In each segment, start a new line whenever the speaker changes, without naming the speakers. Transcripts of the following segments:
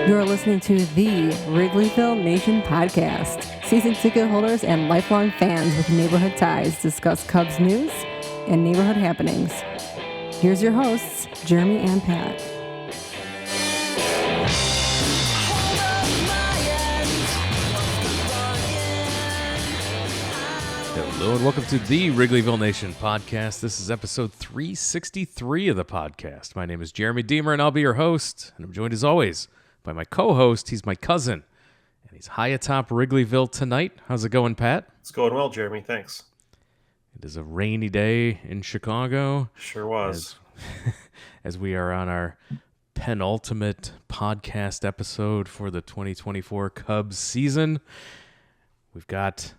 You're listening to the Wrigleyville Nation podcast. Season ticket holders and lifelong fans with neighborhood ties discuss Cubs news and neighborhood happenings. Here's your hosts, Jeremy and Pat.
Hello and welcome to the Wrigleyville Nation podcast. This is episode 363 of the podcast. My name is Jeremy Deemer and I'll be your host. And I'm joined as always by my co-host. He's my cousin and he's high atop Wrigleyville tonight. How's it going, Pat?
It's going well, Jeremy. Thanks.
It is a rainy day in Chicago.
Sure was.
As we are on our penultimate podcast episode for the 2024 Cubs season. We've got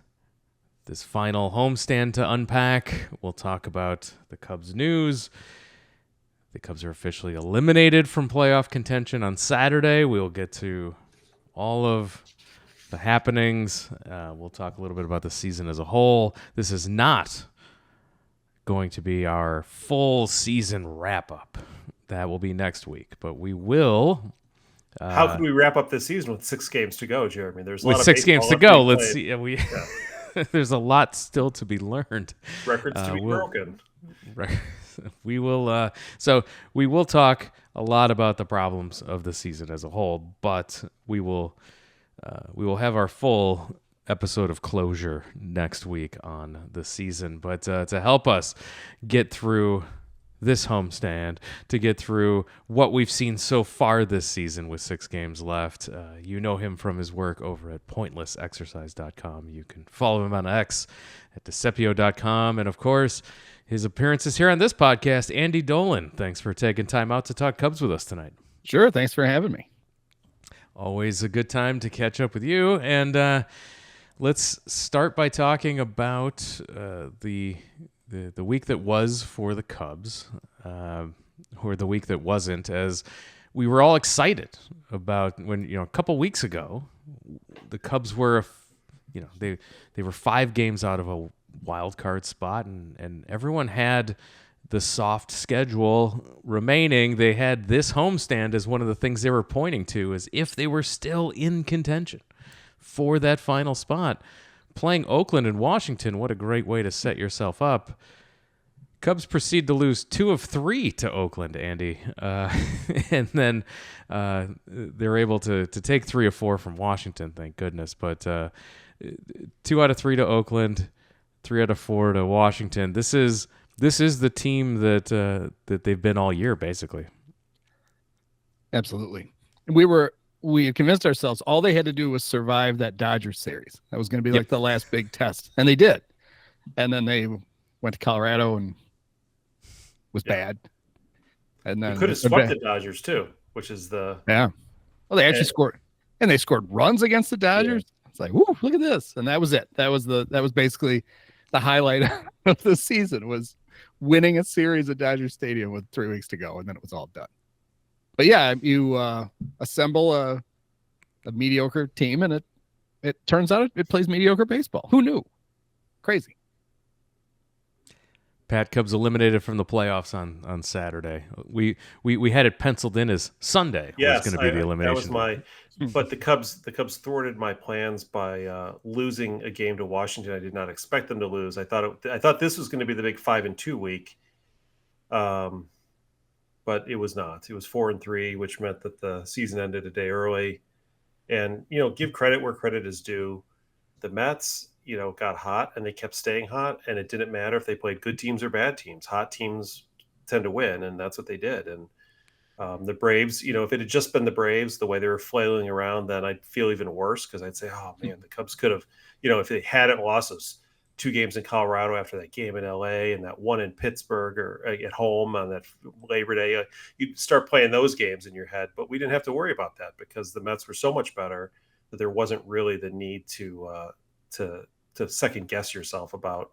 this final homestand to unpack. We'll talk about the Cubs news. The Cubs are officially eliminated from playoff contention on Saturday. We'll get to all of the happenings. We'll talk a little bit about the season as a whole. This is not going to be our full season wrap-up. That will be next week, but we will.
How could we wrap up this season with 6 games to go, Jeremy? There's a
with
lot of
6 games to go. Let's see.
Yeah.
There's a lot still to be learned.
Records to be broken.
We will. So we will talk a lot about the problems of the season as a whole, but we will have our full episode of closure next week on the season. But to help us get through this homestand, to get through what we've seen so far this season with 6 games left. You know him from his work over at pointlessexercise.com. You can follow him on X at decepio.com. And, of course, his appearances here on this podcast, Andy Dolan. Thanks for taking time out to talk Cubs with us tonight.
Sure. Thanks for having me.
Always a good time to catch up with you. And let's start by talking about the week that was for the Cubs, or the week that wasn't, as we were all excited about when, a couple weeks ago, the Cubs were, they were 5 games out of a wild card spot, and everyone had the soft schedule remaining. They had this homestand as one of the things they were pointing to as if they were still in contention for that final spot. Playing Oakland and Washington, what a great way to set yourself up. Cubs proceed to lose 2 of 3 to Oakland, Andy. And then they're able to take 3 of 4 from Washington, thank goodness. But 2 out of 3 to Oakland, 3 out of 4 to Washington. This is the team that they've been all year, basically.
Absolutely. We had convinced ourselves all they had to do was survive that Dodgers series. That was going to be like the last big test. And they did. And then they went to Colorado and was bad. And then
you could have swept the Dodgers too, which is the...
Yeah. Well, they actually scored. And they scored runs against the Dodgers. Yeah. It's like, whoo, look at this. And that was it. That was basically the highlight of the season, was winning a series at Dodger Stadium with 3 weeks to go. And then it was all done. But yeah, you assemble a mediocre team, and it turns out it plays mediocre baseball. Who knew? Crazy.
Pat, Cubs eliminated from the playoffs on Saturday. We had it penciled in as Sunday.
Yes,
was going to be the elimination.
That was but the Cubs thwarted my plans by losing a game to Washington. I did not expect them to lose. I thought this was going to be the big 5-2 week. But it was not. It was 4-3, which meant that the season ended a day early. And, give credit where credit is due. The Mets, got hot and they kept staying hot. And it didn't matter if they played good teams or bad teams. Hot teams tend to win, and that's what they did. And the Braves, if it had just been the Braves, the way they were flailing around, then I'd feel even worse because I'd say, oh, man, the Cubs could have, if they hadn't lost those 2 games in Colorado after that game in LA and that one in Pittsburgh or at home on that Labor Day, you'd start playing those games in your head. But we didn't have to worry about that because the Mets were so much better that there wasn't really the need to second guess yourself about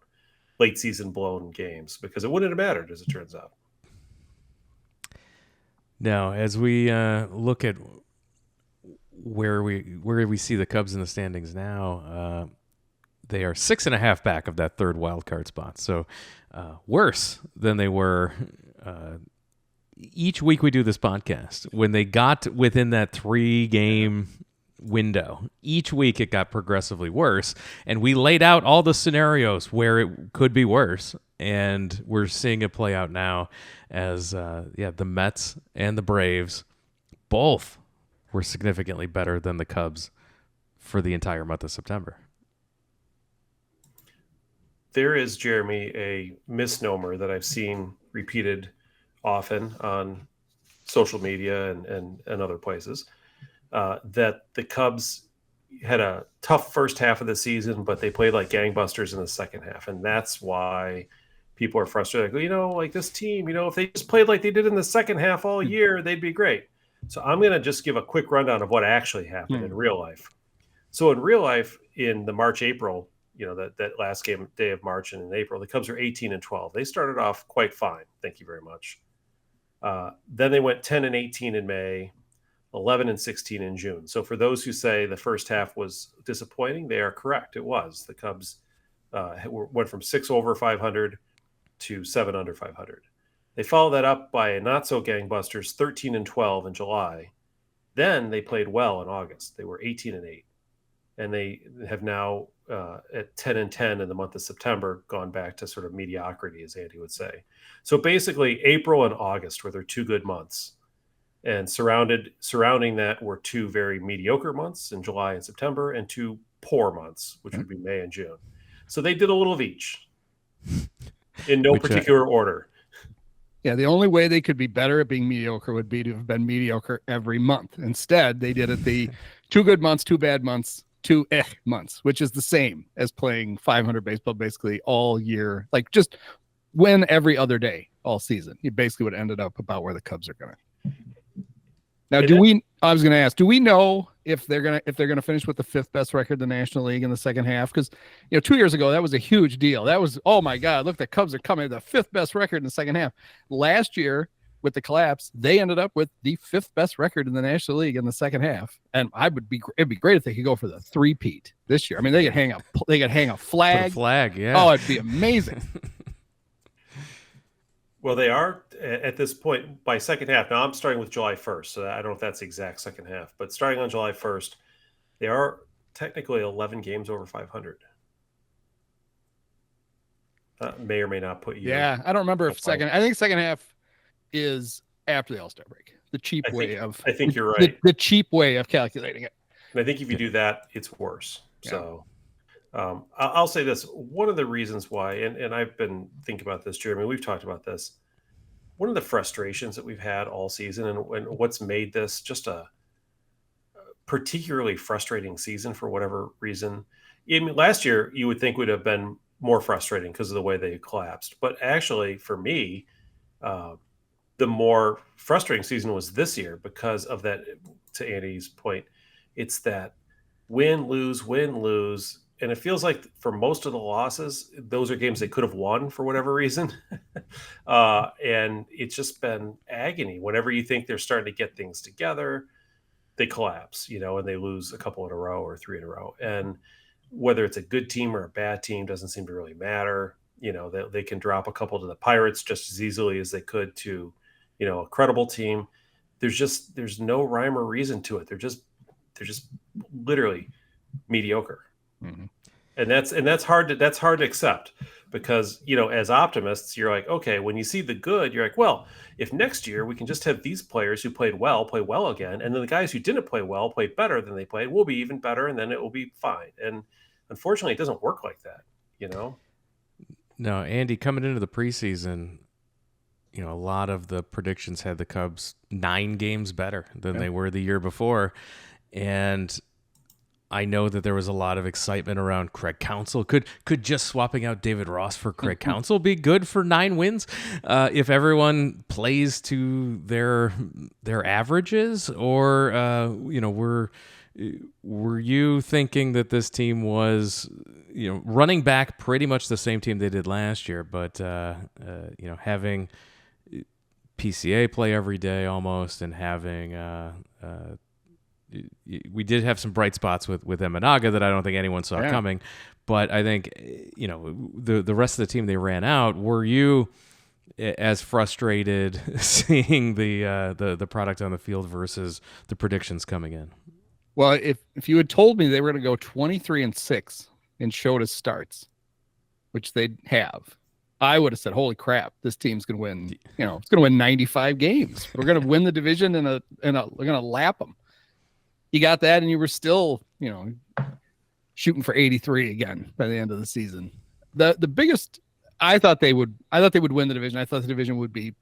late season blown games, because it wouldn't have mattered, as it turns out.
Now, as we look at where we see the Cubs in the standings now, they are 6.5 back of that 3rd wild card spot. So worse than they were each week we do this podcast, when they got within that 3-game window, each week it got progressively worse, and we laid out all the scenarios where it could be worse, and we're seeing it play out now as the Mets and the Braves both were significantly better than the Cubs for the entire month of September.
There is, Jeremy, a misnomer that I've seen repeated often on social media and other places, that the Cubs had a tough first half of the season, but they played like gangbusters in the second half. And that's why people are frustrated. Like, like this team, if they just played like they did in the second half all year, they'd be great. So I'm going to just give a quick rundown of what actually happened in real life. So in real life, in the March-April, that last game day of March and in April, the Cubs are 18-12. They started off quite fine. Thank you very much. Then they went 10-18 in May, 11-16 in June. So for those who say the first half was disappointing, they are correct. It was. The Cubs went from 6 over 500 to 7 under 500. They followed that up by a not so gangbusters 13-12 in July. Then they played well in August. They were 18-8. And they have now at 10-10 in the month of September gone back to sort of mediocrity, as Andy would say. So basically, April and August were their 2 good months, and surrounding that were 2 very mediocre months in July and September, and 2 poor months, which would be May and June. So they did a little of each, in no particular order.
Yeah, the only way they could be better at being mediocre would be to have been mediocre every month. Instead, they did it the 2 good months, 2 bad months, 2 months, which is the same as playing 500 baseball basically all year. Like just win every other day all season. You basically would have ended up about where the Cubs are going to. Now, I was going to ask, do we know if they're going to finish with the 5th best record in the National League in the second half? Because 2 years ago that was a huge deal. That was, oh my God, look, the Cubs are coming to the 5th best record in the second half. Last year, with the collapse, they ended up with the 5th best record in the National League in the second half. And it'd be great if they could go for the 3-peat this year. I mean, they could hang a flag.
Put a flag, yeah.
Oh, it'd be amazing.
Well, they are at this point by second half. Now I'm starting with July 1st, so I don't know if that's the exact second half, but starting on July 1st, they are technically 11 games over 500. May or may not put you.
Yeah, I don't remember if I think second half is after the All-Star break. The cheap way of.
I think you're right.
The cheap way of calculating it.
And I think if you do that, it's worse. Yeah. So I'll say this. One of the reasons why, and I've been thinking about this, Jeremy, we've talked about this. One of the frustrations that we've had all season and what's made this just a particularly frustrating season for whatever reason. I mean, last year, you would think would have been more frustrating because of the way they collapsed. But actually, for me, the more frustrating season was this year because of that, to Andy's point, it's that win, lose. And it feels like for most of the losses, those are games they could have won for whatever reason. And it's just been agony. Whenever you think they're starting to get things together, they collapse, and they lose a couple in a row or 3 in a row. And whether it's a good team or a bad team doesn't seem to really matter. They can drop a couple to the Pirates just as easily as they could to, a credible team. There's no rhyme or reason to it. They're just literally mediocre.
Mm-hmm.
And that's hard to accept because, as optimists, you're like, okay, when you see the good, you're like, well, if next year we can just have these players who played well, play well again. And then the guys who didn't play well, play better than they played, will be even better. And then it will be fine. And unfortunately, it doesn't work like that,
No, Andy, coming into the preseason, a lot of the predictions had the Cubs 9 games better than they were the year before. And I know that there was a lot of excitement around Craig Counsell. Could just swapping out David Ross for Craig Counsell be good for 9 wins if everyone plays to their averages? Or were you thinking that this team was running back pretty much the same team they did last year, but having PCA play every day almost, and having we did have some bright spots with Eminaga that I don't think anyone saw coming, but I think the rest of the team they ran out. Were you as frustrated seeing the product on the field versus the predictions coming in?
Well, if you had told me they were going to go 23-6 in Shota starts, which they have, I would have said, "Holy crap, this team's going to win! You know, it's going to win 95 games. We're going to win the division we're going to lap them." You got that, and you were still, shooting for 83 again by the end of the season. The biggest, I thought they would win the division. I thought the division would be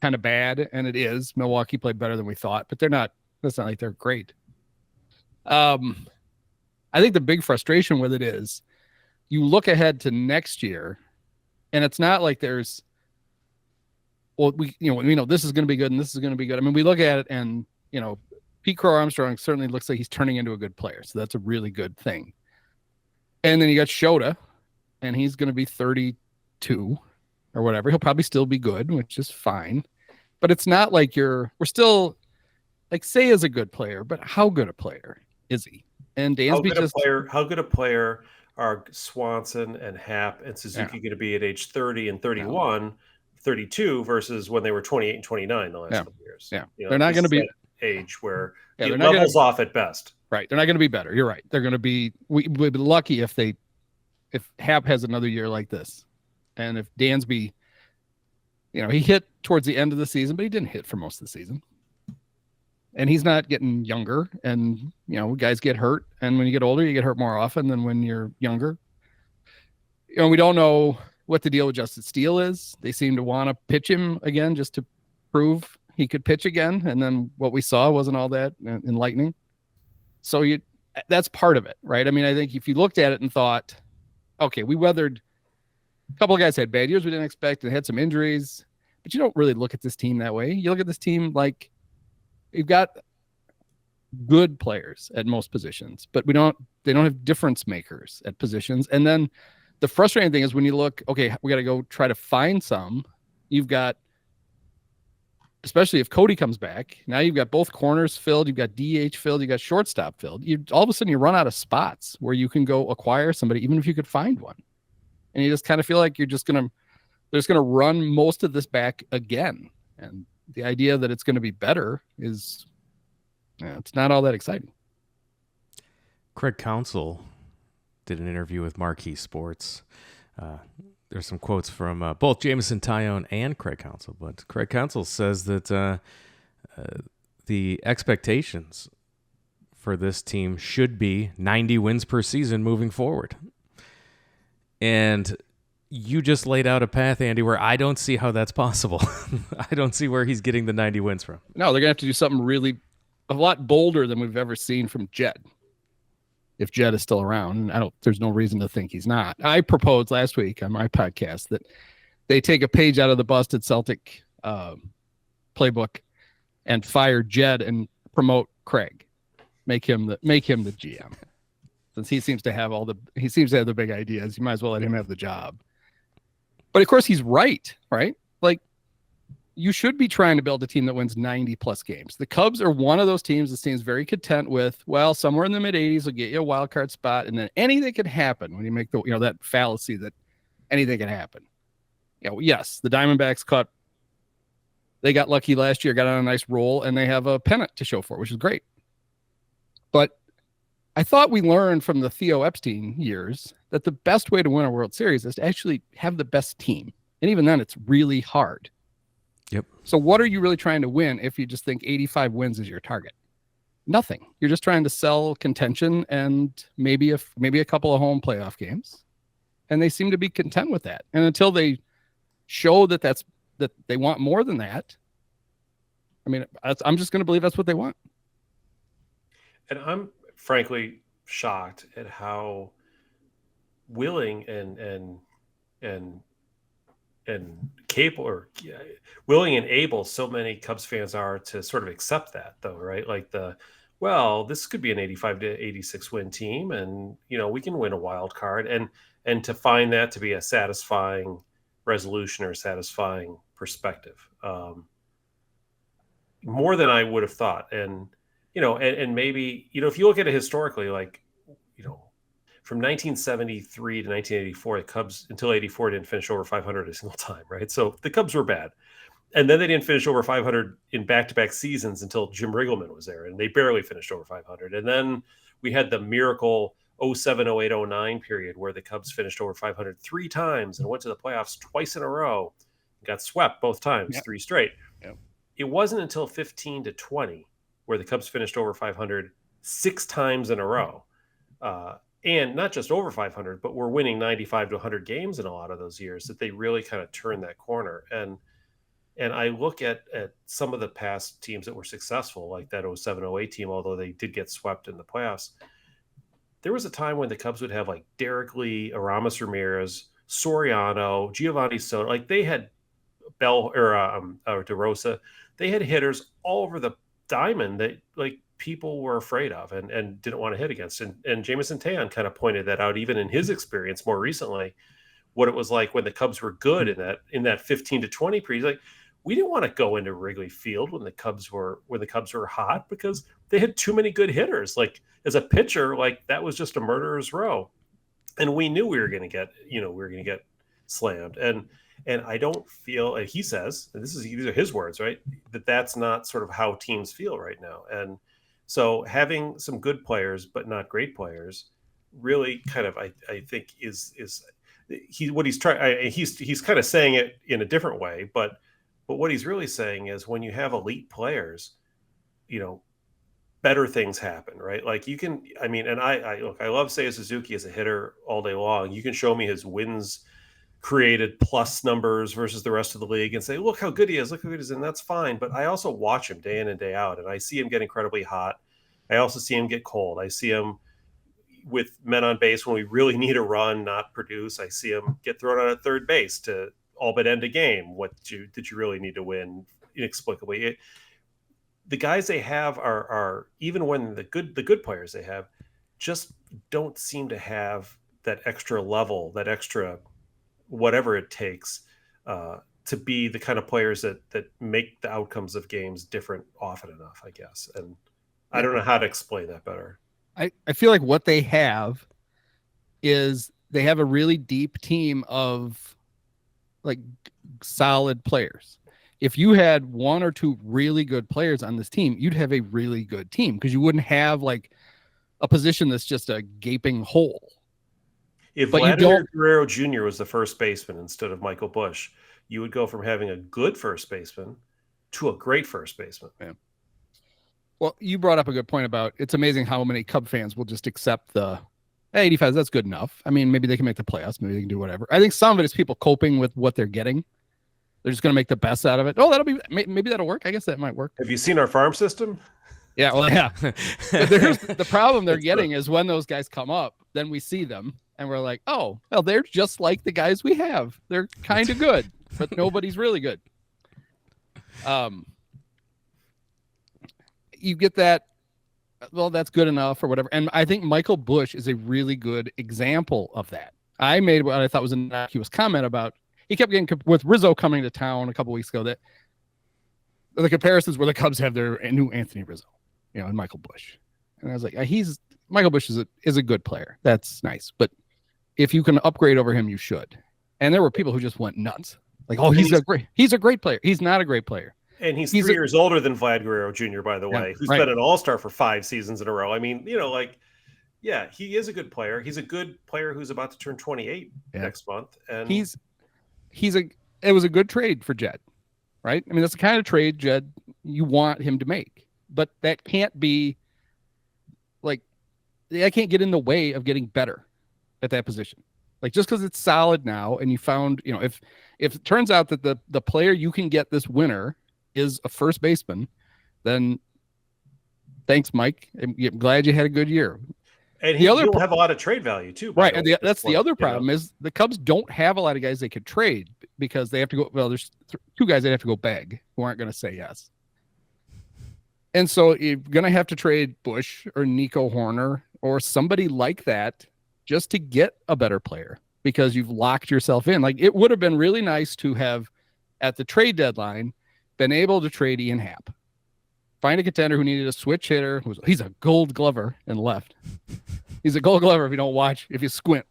kind of bad, and it is. Milwaukee played better than we thought, but they're not. It's not like they're great. I think the big frustration with it is you look ahead to next year, and it's not like there's, well, we know this is going to be good and this is going to be good. I mean, we look at it and, Pete Crow Armstrong certainly looks like he's turning into a good player. So that's a really good thing. And then you got Shota, and he's going to be 32 or whatever. He'll probably still be good, which is fine. But it's not like we're still, like, Say is a good player, but how good a player is he? And Dansby
how good a player are Swanson and Happ and Suzuki going to be at age 30 and 31, 32 versus when they were 28 and 29 the last couple of years?
Yeah. They're not going to be
age where
they're
not levels off at best.
Right. They're not going to be better. You're right. They're going to be, we'd be lucky if Happ has another year like this. And if Dansby, he hit towards the end of the season, but he didn't hit for most of the season. And he's not getting younger. And, guys get hurt. And when you get older, you get hurt more often than when you're younger. We don't know what the deal with Justin Steele is. They seem to want to pitch him again just to prove he could pitch again. And then what we saw wasn't all that enlightening. So that's part of it, right? I mean, I think if you looked at it and thought, okay, we weathered, a couple of guys had bad years we didn't expect and had some injuries, but you don't really look at this team that way. You look at this team like you've got good players at most positions, but they don't have difference makers at positions. And then the frustrating thing is when you look, okay, we got to go try to find some. You've got, especially if Cody comes back, now you've got both corners filled, you've got DH filled, you've got shortstop filled. All of a sudden you run out of spots where you can go acquire somebody, even if you could find one. And you just kind of feel like they're just going to run most of this back again. And the idea that it's going to be better is, it's not all that exciting.
Craig Counsell did an interview with Marquee Sports. There's some quotes from both Counsell Taillon and Craig Counsell, but Craig Counsell says that the expectations for this team should be 90 wins per season moving forward. And you just laid out a path, Andy, where I don't see how that's possible. I don't see where he's getting the 90 wins from.
No, they're going to have to do something really a lot bolder than we've ever seen from Jed. If Jed is still around, there's no reason to think he's not. I proposed last week on my podcast that they take a page out of the busted Celtic playbook and fire Jed and promote Craig. Make him the GM. Since he seems to have the big ideas, you might as well let him have the job. But of course he's right? Like, you should be trying to build a team that wins 90 plus games. The Cubs are one of those teams that seems very content with, well, somewhere in the mid 80s will get you a wild card spot. And then anything can happen when you make that fallacy that anything can happen. Yes, the Diamondbacks they got lucky last year, got on a nice roll, and they have a pennant to show for it, which is great. But I thought we learned from the Theo Epstein years that the best way to win a World Series is to actually have the best team. And even then, it's really hard.
Yep.
So what are you really trying to win if you just think 85 wins is your target? Nothing. You're just trying to sell contention and maybe a couple of home playoff games. And they seem to be content with that. And until they show that they want more than that, I mean, I'm just going to believe that's what they want.
And I'm frankly shocked at how willing and capable or willing and able so many Cubs fans are to sort of accept that, though, right? Like this could be an 85 to 86 win team, and we can win a wild card, and to find that to be a satisfying resolution or satisfying perspective, more than I would have thought. And and maybe if you look at it historically, like from 1973 to 1984, the Cubs until 84 didn't finish over 500 a single time, right? So the Cubs were bad. And then they didn't finish over 500 in back-to-back seasons until Jim Riggleman was there, and they barely finished over 500. And then we had the miracle 07, 08, 09 period where the Cubs finished over 500 3 times and went to the playoffs twice in a row, got swept both times, 3 straight.
Yep.
It wasn't until 15 to 20 where the Cubs finished over 500 6 times in a row. And not just over 500, but we're winning 95 to 100 games in a lot of those years that they really kind of turned that corner. And I look at some of the past teams that were successful, like that 07, 08 team, although they did get swept in the playoffs. There was a time when the Cubs would have like Derek Lee, Aramis Ramirez, Soriano, Giovanni Soto. Like they had Bell or DeRosa. They had hitters all over the diamond that like people were afraid of and didn't want to hit against. And Jameson Taillon kind of pointed that out, even in his experience more recently, what it was like when the Cubs were good in that 15 to 20 period. Like we didn't want to go into Wrigley Field when the Cubs were hot because they had too many good hitters. Like as a pitcher, like that was just a murderer's row. And we knew we were going to get slammed. And I don't feel, and he says, and these are his words, right? That's not sort of how teams feel right now. And so having some good players, but not great players really kind of, I think is what he's trying. He's kind of saying it in a different way, but what he's really saying is when you have elite players, better things happen, right? Like you can, I mean, and I love Seiya Suzuki as a hitter all day long. You can show me his wins created plus numbers versus the rest of the league and say, look how good he is, and that's fine. But I also watch him day in and day out, and I see him get incredibly hot. I also see him get cold. I see him with men on base when we really need a run, not produce. I see him get thrown out at third base to all but end a game. Did you really need to win inexplicably? The guys they have are even when the good players they have just don't seem to have that extra level, that extra whatever it takes to be the kind of players that make the outcomes of games different often enough, I guess. And I don't know how to explain that better.
I feel like what they have is they have a really deep team of like solid players. If you had 1 or 2 really good players on this team, you'd have a really good team because you wouldn't have like a position that's just a gaping hole.
If Vladimir Guerrero Jr. was the first baseman instead of Michael Busch, you would go from having a good first baseman to a great first baseman.
Yeah. Well, you brought up a good point about it's amazing how many Cub fans will just accept the 85. That's good enough. I mean, maybe they can make the playoffs. Maybe they can do whatever. I think some of it is people coping with what they're getting. They're just going to make the best out of it. Oh, maybe that'll work. I guess that might work.
Have you seen our farm system?
Yeah, well, yeah. But the problem they're getting is when those guys come up, then we see them and we're like, oh, well, they're just like the guys we have. They're kind of good, but nobody's really good. You get that, well, that's good enough or whatever. And I think Michael Busch is a really good example of that. I made what I thought was an innocuous comment about, he kept getting with Rizzo coming to town a couple weeks ago, that the comparisons where the Cubs have their new Anthony Rizzo, and Michael Busch. And I was like, Michael Busch is a good player. That's nice. But if you can upgrade over him, you should. And there were people who just went nuts. Like, oh, he's a great player. He's not a great player.
And he's 3 years older than Vlad Guerrero Jr., by the way, who's been an all-star for 5 seasons in a row. I mean, yeah, he is a good player. He's a good player who's about to turn 28 next month. And it was a good trade for Jed, right? I mean, that's the kind of trade, Jed, you want him to make. But that can't be like, I can't get in the way of getting better at that position. Like, just because it's solid now and you found, if it turns out that the player you can get this winter is a first baseman, then thanks, Mike. I'm glad you had a good year. And he'll have a lot of trade value too.
Right. And that's the other problem is the Cubs don't have a lot of guys they could trade because they have to go. Well, there's 2 guys that have to go beg who aren't going to say yes. And so you're going to have to trade Busch or Nico Horner or somebody like that just to get a better player because you've locked yourself in. Like, it would have been really nice to have at the trade deadline been able to trade Ian Happ, find a contender who needed a switch hitter. He's a Gold Glover in left, He's a Gold Glover if you don't watch, if you squint.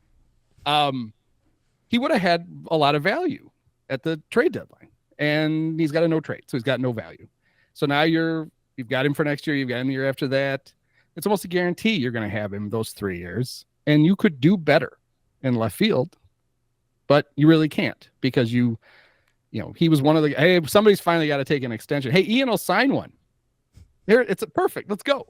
He would have had a lot of value at the trade deadline, and he's got a no trade, so he's got no value. So now you've got him for next year. You've got him the year after that. It's almost a guarantee you're going to have him those 3 years, and you could do better in left field, but you really can't because he was one of the, hey, somebody's finally got to take an extension. Hey, Ian will sign one. Here, it's perfect. Let's go.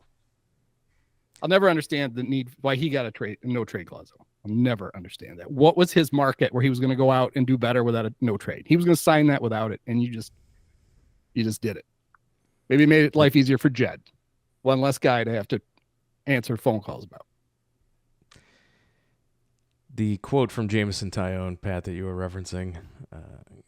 I'll never understand the need why he got a no trade clause. I'll never understand that. What was his market where he was going to go out and do better without a no trade? He was going to sign that without it, and you just did it. Maybe made it life easier for Jed. One less guy to have to answer phone calls about.
The quote from Counsell Taillon, Pat, that you were referencing,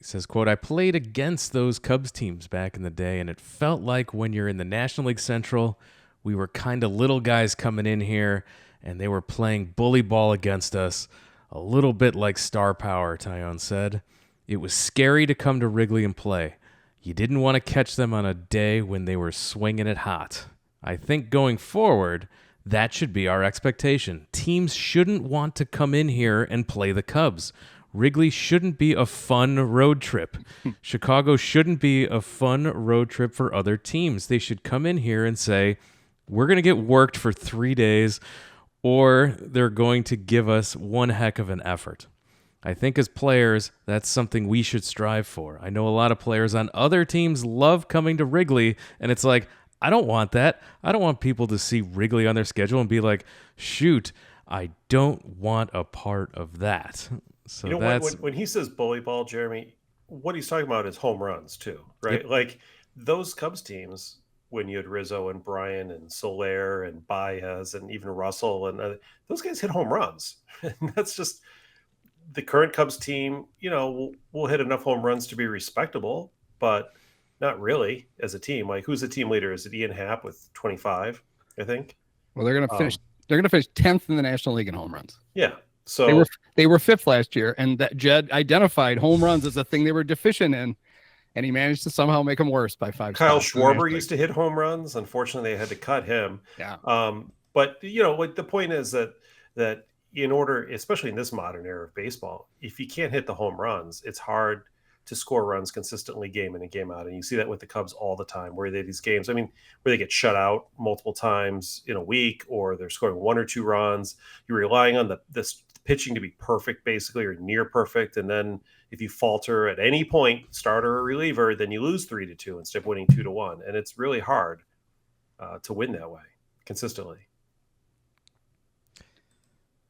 says, quote, "I played against those Cubs teams back in the day, and it felt like when you're in the National League Central, we were kind of little guys coming in here, and they were playing bully ball against us, a little bit like star power," Taillon said. "It was scary to come to Wrigley and play. You didn't want to catch them on a day when they were swinging it hot. I think going forward, that should be our expectation. Teams shouldn't want to come in here and play the Cubs. Wrigley shouldn't be a fun road trip. Chicago shouldn't be a fun road trip for other teams. They should come in here and say, we're going to get worked for 3 days, or they're going to give us one heck of an effort. I think as players, that's something we should strive for. I know a lot of players on other teams love coming to Wrigley, and it's like, I don't want that. I don't want people to see Wrigley on their schedule and be like, shoot, I don't want a part of that." So that's
when he says bully ball, Jeremy, what he's talking about is home runs too, right?
Yep.
Like those Cubs teams, when you had Rizzo and Bryan and Soler and Baez and even Russell, and those guys hit home runs. And that's just the current Cubs team, will hit enough home runs to be respectable, but not really as a team. Like, who's the team leader? Is it Ian Happ with 25, I think?
Well, they're going to finish. They're going to finish 10th in the National League in home runs.
Yeah. So
they were 5th last year, and that Jed identified home runs as a thing they were deficient in, and he managed to somehow make them worse by 5.
Kyle Schwarber used to hit home runs. Unfortunately, they had to cut him.
Yeah.
But the point is that in order, especially in this modern era of baseball, if you can't hit the home runs, it's hard to score runs consistently game in and game out. And you see that with the Cubs all the time, where they have these games, where they get shut out multiple times in a week, or they're scoring 1 or 2 runs. You're relying on this pitching to be perfect, basically, or near perfect. And then if you falter at any point, starter or reliever, then you lose 3-2 instead of winning 2-1. And it's really hard to win that way consistently.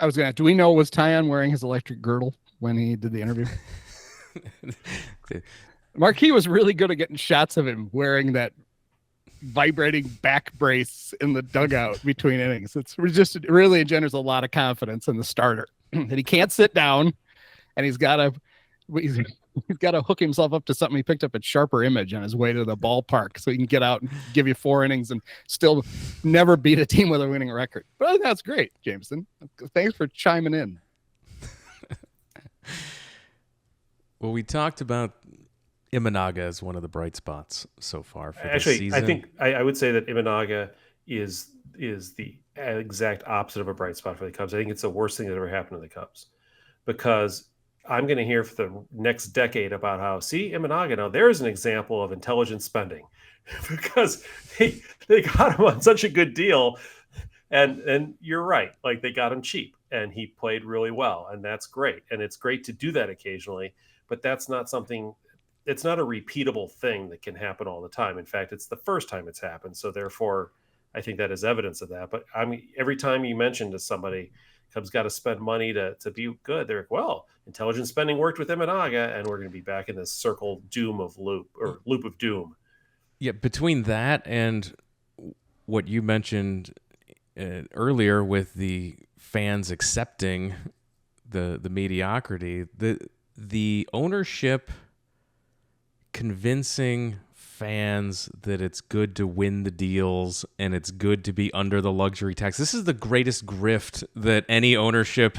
I was going to, do we know, was Taillon wearing his electric girdle when he did the interview? Marquis was really good at getting shots of him wearing that vibrating back brace in the dugout between innings. It really engenders a lot of confidence in the starter that he can't sit down, and he's got to hook himself up to something he picked up at Sharper Image on his way to the ballpark, so he can get out and give you 4 innings and still never beat a team with a winning record. But I think that's great, Jameson. Thanks for chiming in.
Well, we talked about Imanaga as one of the bright spots so far for this season.
I think I would say that Imanaga is the exact opposite of a bright spot for the Cubs. I think it's the worst thing that ever happened to the Cubs, because I'm going to hear for the next decade about how, see, Imanaga, now there's an example of intelligent spending, because they got him on such a good deal. And you're right. Like, they got him cheap, and he played really well, and that's great. And it's great to do that occasionally, but that's not something, it's not a repeatable thing that can happen all the time. In fact, it's the first time it's happened. So therefore, I think that is evidence of that. But every time you mention to somebody, Cubs got to spend money to be good, they're like, well, intelligent spending worked with Imanaga, and we're going to be back in this loop of doom.
Yeah, between that and what you mentioned earlier with the fans accepting the mediocrity, the ownership convincing fans that it's good to win the deals and it's good to be under the luxury tax. This is the greatest grift that any ownership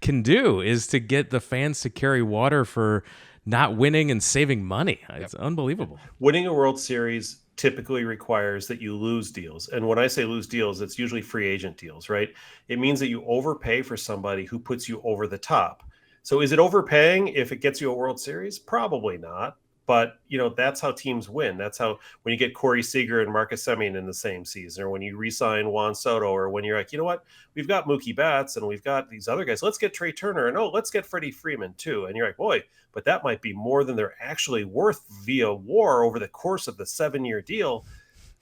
can do, is to get the fans to carry water for not winning and saving money. It's unbelievable.
Winning a World Series typically requires that you lose deals. And when I say lose deals, it's usually free agent deals, right? It means that you overpay for somebody who puts you over the top. So is it overpaying if it gets you a World Series? Probably not. But, that's how teams win. That's how, when you get Corey Seager and Marcus Semien in the same season, or when you re-sign Juan Soto, or when you're like, you know what, we've got Mookie Betts and we've got these other guys. Let's get Trey Turner, and let's get Freddie Freeman too. And you're like, boy, but that might be more than they're actually worth via WAR over the course of the 7-year deal.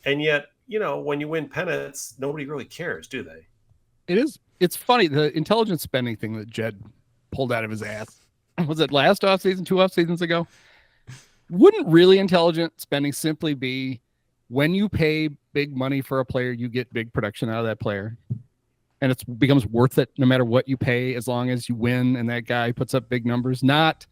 And yet, when you win pennants, nobody really cares, do they?
It's funny, the intelligent spending thing that Jed pulled out of his ass. Was it last offseason, 2 off seasons ago? Wouldn't really intelligent spending simply be when you pay big money for a player, you get big production out of that player, and it becomes worth it no matter what you pay, as long as you win and that guy puts up big numbers? Not,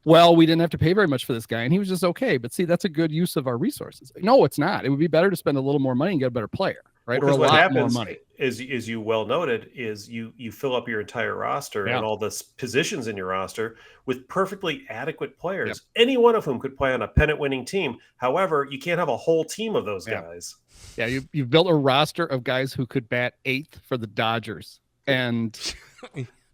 well, we didn't have to pay very much for this guy and he was just okay, but see, that's a good use of our resources. No, it's not. It would be better to spend a little more money and get a better player, right?
Well,
or a lot more money.
Is you well noted, is you fill up your entire roster and all the positions in your roster with perfectly adequate players, any one of whom could play on a pennant-winning team. However, you can't have a whole team of those guys.
Yeah, you've built a roster of guys who could bat 8th for the Dodgers, and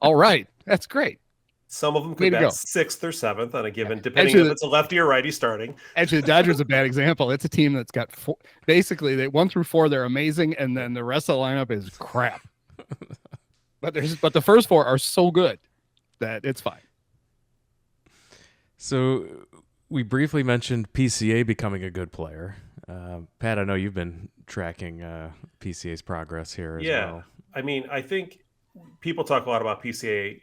all right, that's great.
Some of them could bat 6th or 7th on a given, depending if it's a lefty or righty starting.
Actually, the Dodgers are a bad example. It's a team that's got basically, they 1 through 4, they're amazing, and then the rest of the lineup is crap. But the first 4 are so good that it's fine.
So we briefly mentioned PCA becoming a good player. Pat, I know you've been tracking PCA's progress here as well.
I mean, I think people talk a lot about PCA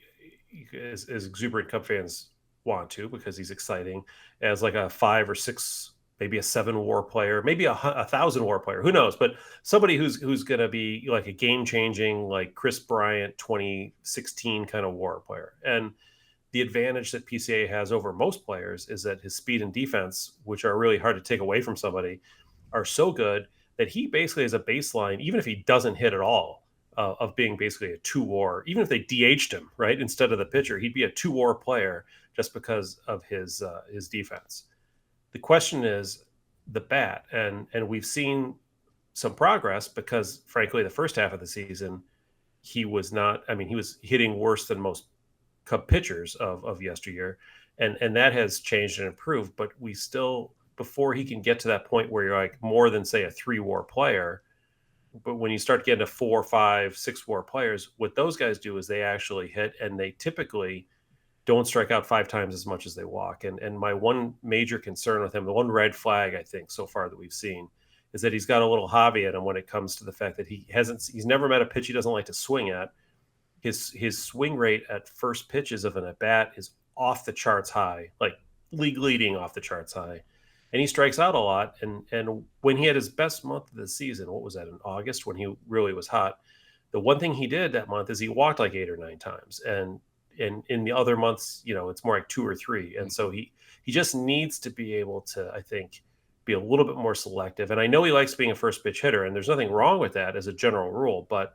as exuberant Cub fans want to, because he's exciting, as like a 5 or 6, maybe a 7 WAR player, maybe a 1,000 WAR player, who knows? But somebody who's going to be like a game-changing, like Chris Bryant 2016 kind of WAR player. And the advantage that PCA has over most players is that his speed and defense, which are really hard to take away from somebody, are so good that he basically has a baseline, even if he doesn't hit at all, of being basically a 2 WAR. Even if they DH'd him, right, instead of the pitcher, he'd be a 2 WAR player just because of his defense. The question is the bat, and we've seen some progress because, frankly, the first half of the season, he was not. I mean, he was hitting worse than most Cub pitchers of yesteryear, and that has changed and improved. But we still, before he can get to that point where you're like more than, say, a 3 WAR player. But when you start getting to 4, 5, 6 WAR players, what those guys do is they actually hit, and they typically don't strike out 5 times as much as they walk. And my one major concern with him, the one red flag I think so far that we've seen, is that he's got a little hobby in him when it comes to the fact that he's never met a pitch he doesn't like to swing at. His swing rate at first pitches of an at bat is off the charts high, like league leading off the charts high. And he strikes out a lot. And when he had his best month of the season, what was that, in August, when he really was hot, the one thing he did that month is he walked like 8 or 9 times. And in the other months, it's more like 2 or 3. And so he just needs to be able to, I think, be a little bit more selective. And I know he likes being a first pitch hitter, and there's nothing wrong with that as a general rule, but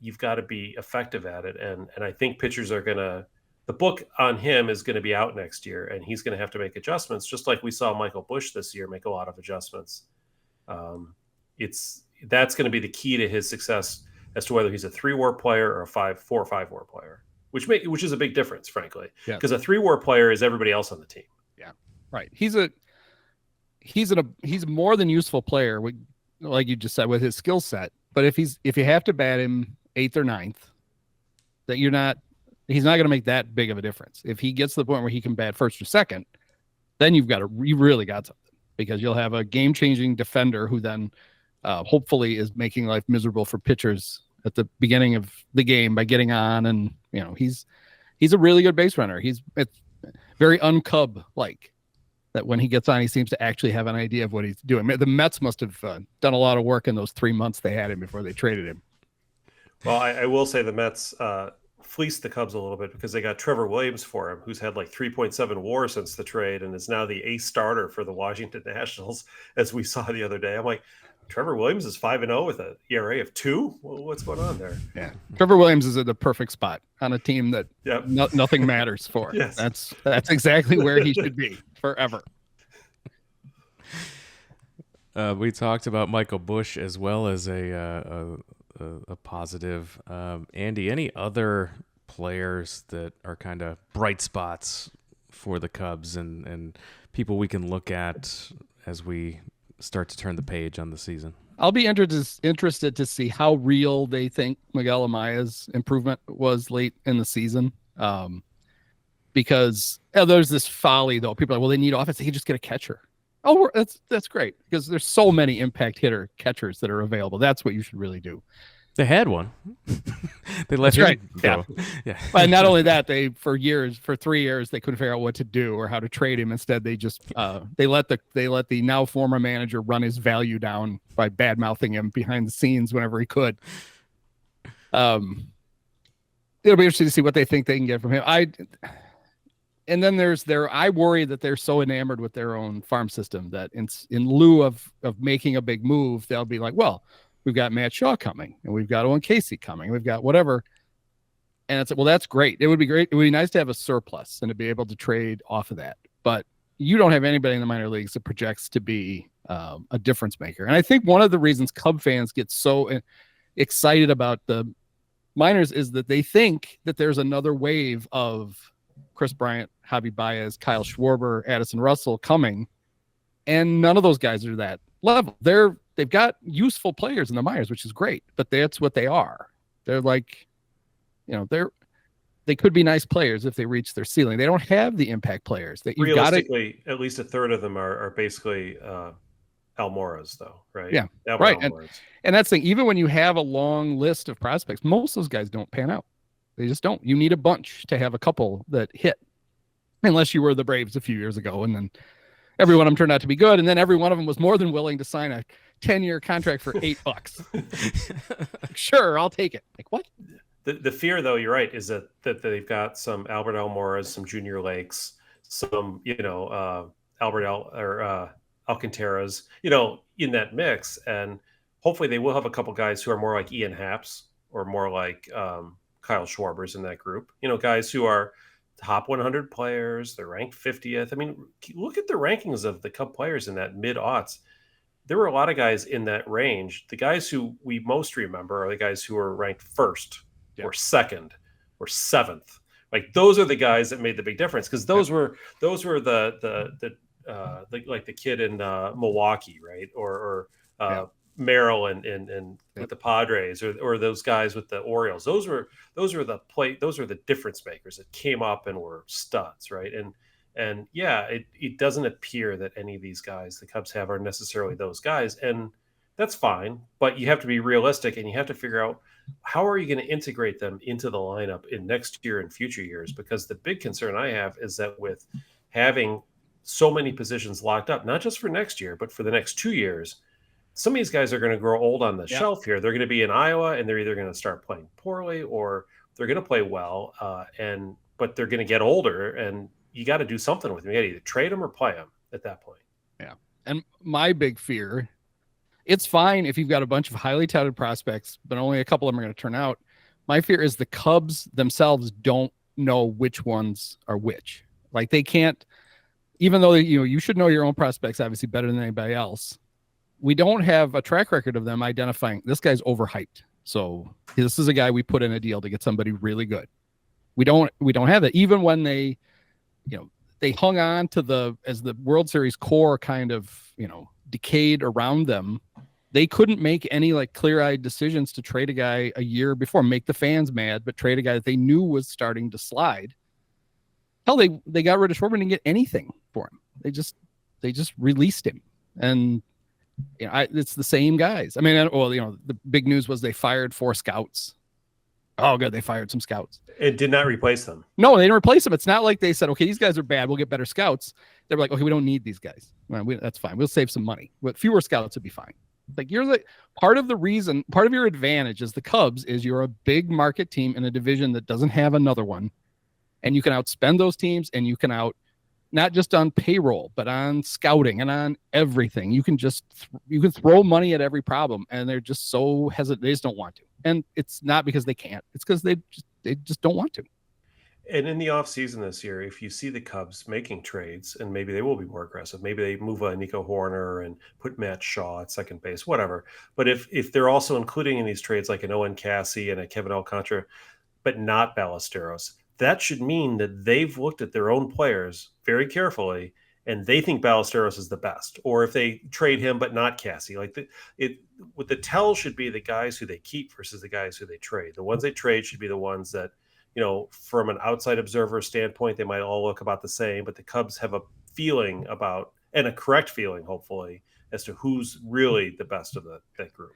you've got to be effective at it. And I think pitchers are going to, the book on him is going to be out next year, and he's going to have to make adjustments, just like we saw Michael Busch this year make a lot of adjustments. That's going to be the key to his success as to whether he's a 3 WAR player or a 4 or 5 WAR player, which is a big difference, frankly, because a 3 WAR player is everybody else on the team.
Yeah, right. He's a more than useful player, like you just said, with his skill set. But if you have to bat him 8th or 9th, that he's not going to make that big of a difference. If he gets to the point where he can bat 1st or 2nd, then you really got something, because you'll have a game-changing defender who then hopefully is making life miserable for pitchers at the beginning of the game by getting on. And he's a really good base runner. It's very un-Cub like that. When he gets on, he seems to actually have an idea of what he's doing. The Mets must have done a lot of work in those 3 months they had him before they traded him.
Well, I will say the Mets fleeced the Cubs a little bit, because they got Trevor Williams for him, who's had like 3.7 WAR since the trade and is now the ace starter for the Washington Nationals, as we saw the other day. I'm like, Trevor Williams is 5-0 with an ERA of 2. Well, what's going on there?
Yeah, Trevor Williams is at the perfect spot on a team that nothing matters for.
Yes.
That's exactly where he should be forever.
We talked about Michael Bush as well as a positive. Andy, any other players that are kind of bright spots for the Cubs and people we can look at as we start to turn the page on the season?
I'll be interested to see how real they think Miguel Amaya's improvement was late in the season. Because there's this folly, though. People are like, well, they need offense. They can just get a catcher. Oh, that's great, because there's so many impact hitter catchers that are available. That's what you should really do.
They had one. They let him go.
Yeah. And not only that, for 3 years, they couldn't figure out what to do or how to trade him. Instead, they just they let the now former manager run his value down by bad mouthing him behind the scenes whenever he could. It'll be interesting to see what they think they can get from him. And then I worry that they're so enamored with their own farm system that in lieu of making a big move, they'll be like, well, we've got Matt Shaw coming, and we've got Owen Casey coming, we've got whatever. And it's like, well, that's great. It would be great. It would be nice to have a surplus and to be able to trade off of that. But you don't have anybody in the minor leagues that projects to be a difference maker. And I think one of the reasons Cub fans get so excited about the minors is that they think that there's another wave of Chris Bryant, Javi Baez, Kyle Schwarber, Addison Russell coming, and none of those guys are that level. They've got useful players in the minors, which is great, but that's what they are. They're like, they could be nice players if they reach their ceiling. They don't have the impact players that you got.
Realistically, at least a third of them are basically Almoras, though, right?
Yeah,
Albert
right.
Almoras.
And that's the thing. Even when you have a long list of prospects, most of those guys don't pan out. They just don't. You need a bunch to have a couple that hit, unless you were the Braves a few years ago, and then every one of them turned out to be good, and then every one of them was more than willing to sign a 10-year contract for $8. Sure, I'll take it. Like, what?
The fear, though, you're right, is that they've got some Albert Almoras, some Junior Lakes, some Alcantaras, in that mix, and hopefully they will have a couple guys who are more like Ian Haps or more like Kyle Schwarber's in that group. Guys who are top 100 players. They're ranked 50th. I mean, look at the rankings of the Cub players in that mid-aughts. There were a lot of guys in that range. The guys who we most remember are the guys who were ranked first or second or seventh. Like, those are the guys that made the big difference, because those were the like the kid in Milwaukee, right? Or Merrill and with the Padres, or those guys with the Orioles. Those were the difference makers that came up and were studs, right? And it doesn't appear that any of these guys the Cubs have are necessarily those guys, and that's fine. But you have to be realistic, and you have to figure out, how are you going to integrate them into the lineup in next year and future years? Because the big concern I have is that with having so many positions locked up, not just for next year, but for the next 2 years, some of these guys are going to grow old on the shelf here. They're going to be in Iowa, and they're either going to start playing poorly or they're going to play well, but they're going to get older, and you got to do something with them. You got to either trade them or play them at that point.
Yeah. And my big fear, it's fine if you've got a bunch of highly touted prospects, but only a couple of them are going to turn out. My fear is the Cubs themselves don't know which ones are which. Like, they can't, even though you should know your own prospects obviously better than anybody else. We don't have a track record of them identifying this guy's overhyped. So this is a guy we put in a deal to get somebody really good. We don't have that. Even when they hung on to as the World Series core kind of, decayed around them, they couldn't make any like clear-eyed decisions to trade a guy a year before, make the fans mad, but trade a guy that they knew was starting to slide. Hell, they got rid of Schwarber and didn't get anything for him. They just released him. And it's the same guys. I mean, the big news was they fired 4 scouts. Oh, good. They fired some scouts.
It did not replace them.
No, they didn't replace them. It's not like they said, okay, these guys are bad, we'll get better scouts. They were like, okay, we don't need these guys. Well, that's fine. We'll save some money. With fewer scouts would be fine. Like, part of your advantage as the Cubs is you're a big market team in a division that doesn't have another one. And you can outspend those teams, and you can not just on payroll, but on scouting and on everything. You can throw money at every problem, and they're just so hesitant. They just don't want to. And it's not because they can't. It's because they just don't want to.
And in the offseason this year, if you see the Cubs making trades, and maybe they will be more aggressive, maybe they move Nico Horner and put Matt Shaw at second base, whatever. But if they're also including in these trades like an Owen Cassie and a Kevin Alcantara, but not Ballesteros, that should mean that they've looked at their own players very carefully and they think Ballesteros is the best. Or if they trade him but not Cassie, like what the tell should be the guys who they keep versus the guys who they trade. The ones they trade should be the ones that, from an outside observer standpoint, they might all look about the same, but the Cubs have a feeling about, and a correct feeling, hopefully, as to who's really the best of that group.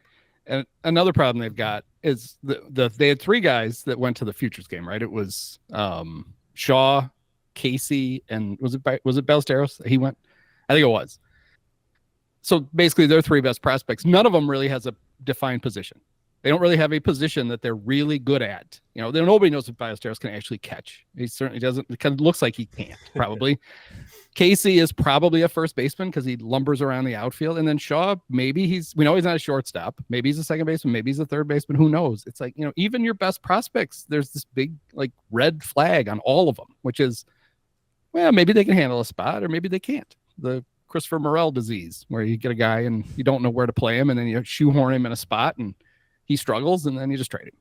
And another problem they've got is they had three guys that went to the futures game, right? It was Shaw, Casey, and was it Ballesteros? He went, I think it was. So basically, their three best prospects. None of them really has a defined position. They don't really have a position that they're really good at. Nobody knows if Ballesteros can actually catch. He certainly doesn't. It kind of looks like he can't, probably. Casey is probably a first baseman because he lumbers around the outfield. And then Shaw, we know he's not a shortstop. Maybe he's a second baseman. Maybe he's a third baseman. Who knows? It's like, even your best prospects, there's this big, like, red flag on all of them, which is, well, maybe they can handle a spot or maybe they can't. The Christopher Morel disease, where you get a guy and you don't know where to play him and then you shoehorn him in a spot and he struggles and then you just trade him.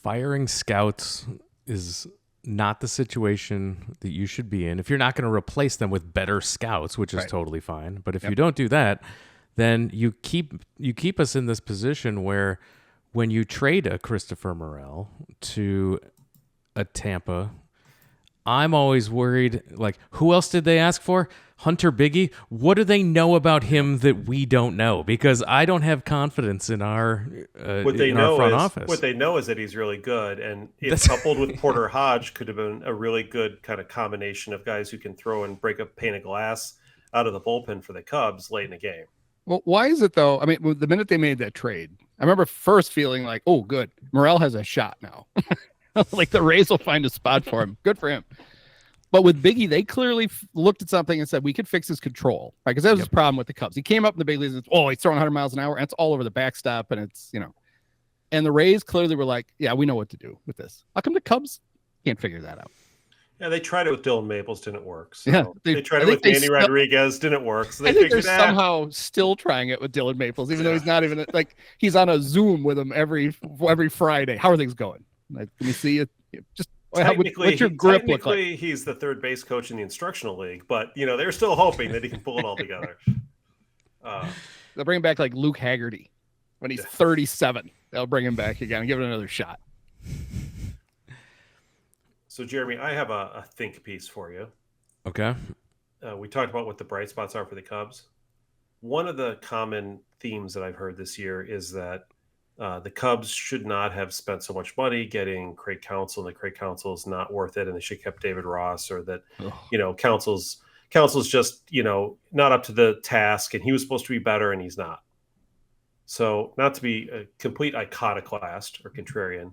Firing scouts is not the situation that you should be in. If you're not going to replace them with better scouts, which is totally fine. But if you don't do that, then you keep us in this position where when you trade a Christopher Morel to a Tampa, I'm always worried, like, who else did they ask for? Hunter Biggie? What do they know about him that we don't know? Because I don't have confidence in our front office.
What they know is that he's really good, and if coupled with Porter Hodge, could have been a really good kind of combination of guys who can throw and break a pane of glass out of the bullpen for the Cubs late in the game.
Well, why is it though? I mean, the minute they made that trade, I remember first feeling like, oh, good, Morel has a shot now. Like the Rays will find a spot for him. Good for him. But with Biggie, they clearly looked at something and said, we could fix his control. Right? Because that was his problem with the Cubs. He came up in the big leagues and he's throwing 100 miles an hour and it's all over the backstop. And it's, and the Rays clearly were like, yeah, we know what to do with this. How come the Cubs can't figure that out?
Yeah, they tried it with Dylan Maples, didn't work. So
yeah,
they tried it with Manny Rodriguez, didn't work. So
I think they're somehow still trying it with Dylan Maples, even though he's not even like he's on a Zoom with him every Friday. How are things going? Like, can you see it? Just what's your grip look like?
He's the third base coach in the instructional league, but they're still hoping that he can pull it all together.
They'll bring back like Luke Haggerty when he's 37. They'll bring him back again and give it another shot.
So, Jeremy, I have a think piece for you.
Okay.
We talked about what the bright spots are for the Cubs. One of the common themes that I've heard this year is that the Cubs should not have spent so much money getting Craig Counsell, and that Craig Counsell is not worth it, and they should have kept David Ross, or that Counsell's just not up to the task, and he was supposed to be better, and he's not. So, not to be a complete iconoclast or contrarian,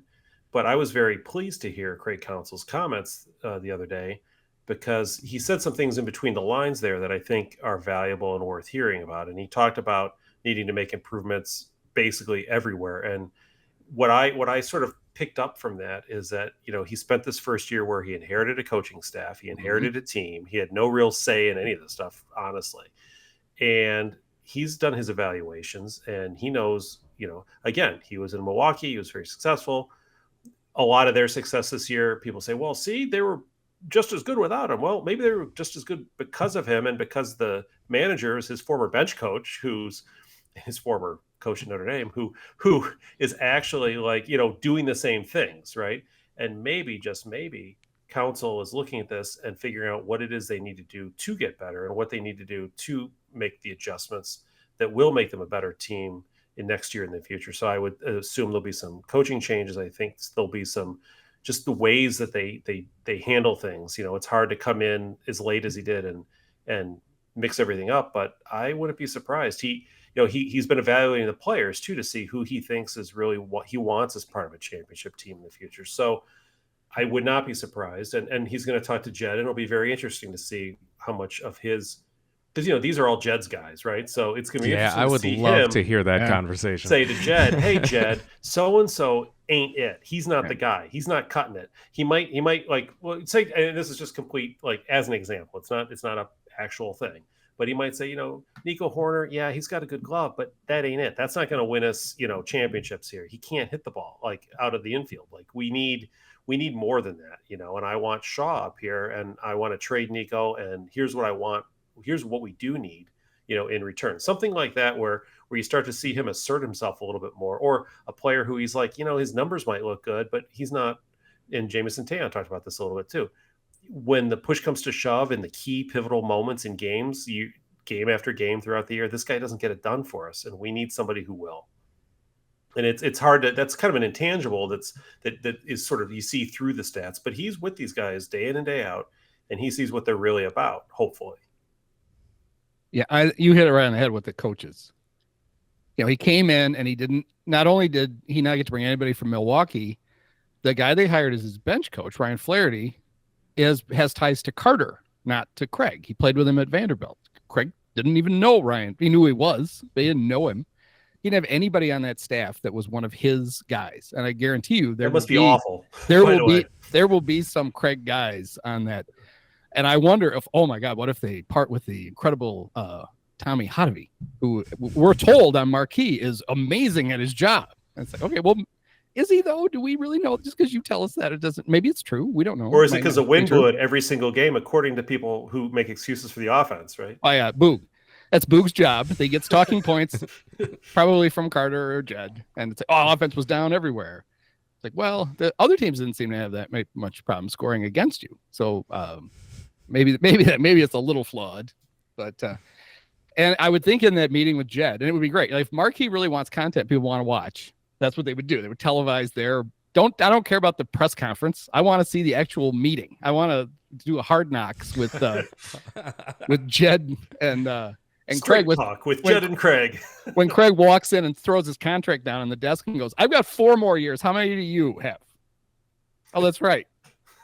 but I was very pleased to hear Craig Counsell's comments the other day, because he said some things in between the lines there that I think are valuable and worth hearing about. And he talked about needing to make improvements basically everywhere. And what I sort of picked up from that is that, he spent this first year where he inherited a coaching staff, he inherited a team, he had no real say in any of this stuff, honestly. And he's done his evaluations and he knows, again, he was in Milwaukee, he was very successful. A lot of their success this year, people say, well, see, they were just as good without him. Well, maybe they were just as good because of him, and because the manager is his former bench coach, who's his former coach at Notre Dame, who is actually doing the same things, right? And maybe, just maybe, Counsell is looking at this and figuring out what it is they need to do to get better and what they need to do to make the adjustments that will make them a better team in next year in the future. So I would assume there'll be some coaching changes. I think there'll be some just the ways that they handle things. It's hard to come in as late as he did and mix everything up, but I wouldn't be surprised. He's been evaluating the players too to see who he thinks is really what he wants as part of a championship team in the future. So I would not be surprised. And he's going to talk to Jed, and it'll be very interesting to see how much of his because these are all Jed's guys, right? So it's going to be interesting.
I would
to see
love
him
to hear that conversation.
Say to Jed, "Hey Jed, so and so ain't it. He's not the guy. He's not cutting it. He might like say, and this is just complete like as an example. It's not a actual thing, but he might say, Nico Horner, yeah, he's got a good glove, but that ain't it. That's not going to win us, championships here. He can't hit the ball like out of the infield. Like we need more than that, and I want Shaw up here and I want to trade Nico, and here's what I want. Here's what we do need, in return. Something like that where you start to see him assert himself a little bit more, or a player who he's like, his numbers might look good, but he's not. And Counsell Taillon talked about this a little bit too. When the push comes to shove in the key pivotal moments in games, game after game throughout the year, this guy doesn't get it done for us, and we need somebody who will. And it's hard to, that's kind of an intangible that is sort of, you see through the stats, but he's with these guys day in and day out, and he sees what they're really about, hopefully.
Yeah, you hit it right on the head with the coaches. He came in and not only did he not get to bring anybody from Milwaukee, the guy they hired as his bench coach, Ryan Flaherty, has ties to Carter, not to Craig. He played with him at Vanderbilt. Craig didn't even know Ryan. He knew he was, but he didn't know him. He didn't have anybody on that staff that was one of his guys. And I guarantee you
that must be awful.
There will be some Craig guys on that. And I wonder if, oh my God, what if they part with the incredible Tommy Hotovy, who we're told on Marquee is amazing at his job. And it's like, okay, well, is he though? Do we really know? Just because you tell us that, it doesn't. Maybe it's true. We don't know.
Or is it because of wind blew it every single game, according to people who make excuses for the offense, right?
Oh yeah, Boog. That's Boog's job. He gets talking points, probably from Carter or Jed, and it's like, oh, offense was down everywhere. It's like, well, the other teams didn't seem to have that much problem scoring against you. So maybe it's a little flawed, but and I would think in that meeting with Jed, and it would be great. Like, if Marquee really wants content people want to watch, that's what they would do. They would televise I don't care about the press conference. I want to see the actual meeting. I want to do a Hard Knocks with Jed and
Craig with Jed and Craig.
When Craig walks in and throws his contract down on the desk and goes, "I've got 4 more years. How many do you have?" Oh, that's right.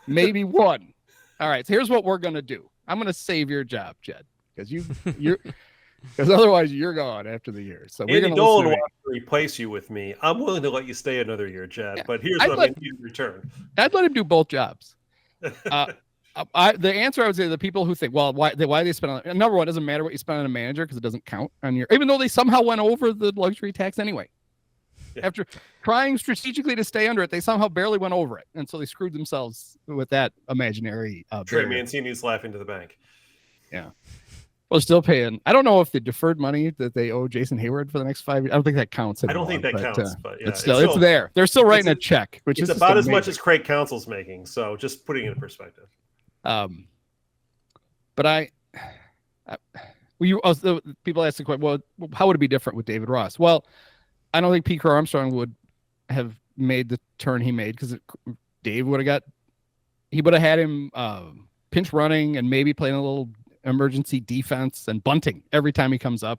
Maybe 1. All right. So here's what we're going to do. I'm going to save your job, Jed, because otherwise you're gone after the year. So
Andy Dolan wants to replace you with me. I'm willing to let you stay another year, Jed, but here's what I need in return.
I'd let him do both jobs. The answer I would say, the people who think, well, why they spend on, number one, it doesn't matter what you spend on a manager because it doesn't count on your, even though they somehow went over the luxury tax anyway. Yeah. After trying strategically to stay under it, they somehow barely went over it. And so they screwed themselves with that imaginary.
Trey Mancini's laughing to the bank.
Yeah. Well, still paying. I don't know if the deferred money that they owe Jason Hayward for the next 5 years. I don't think that counts anymore.
I don't think that counts, but yeah,
it's there. They're still writing a check, which is
about as much as Craig Counsell's making. So just putting it in perspective.
But people ask the question, well, how would it be different with David Ross? Well, I don't think Pete Armstrong would have made the turn he made, because Dave would have had him pinch running and maybe playing a little emergency defense and bunting every time he comes up.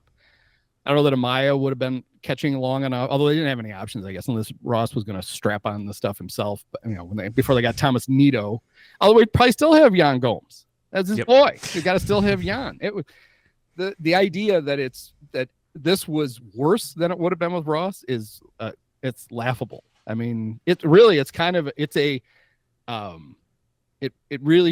I don't know that Amaya would have been catching long enough, although they didn't have any options, I guess, unless Ross was going to strap on the stuff himself. But before they got Thomas Nito, although we'd probably still have Jan Gomes as his boy. You got to still have Jan. It was the idea that this was worse than it would have been with Ross is it's laughable. I mean, it really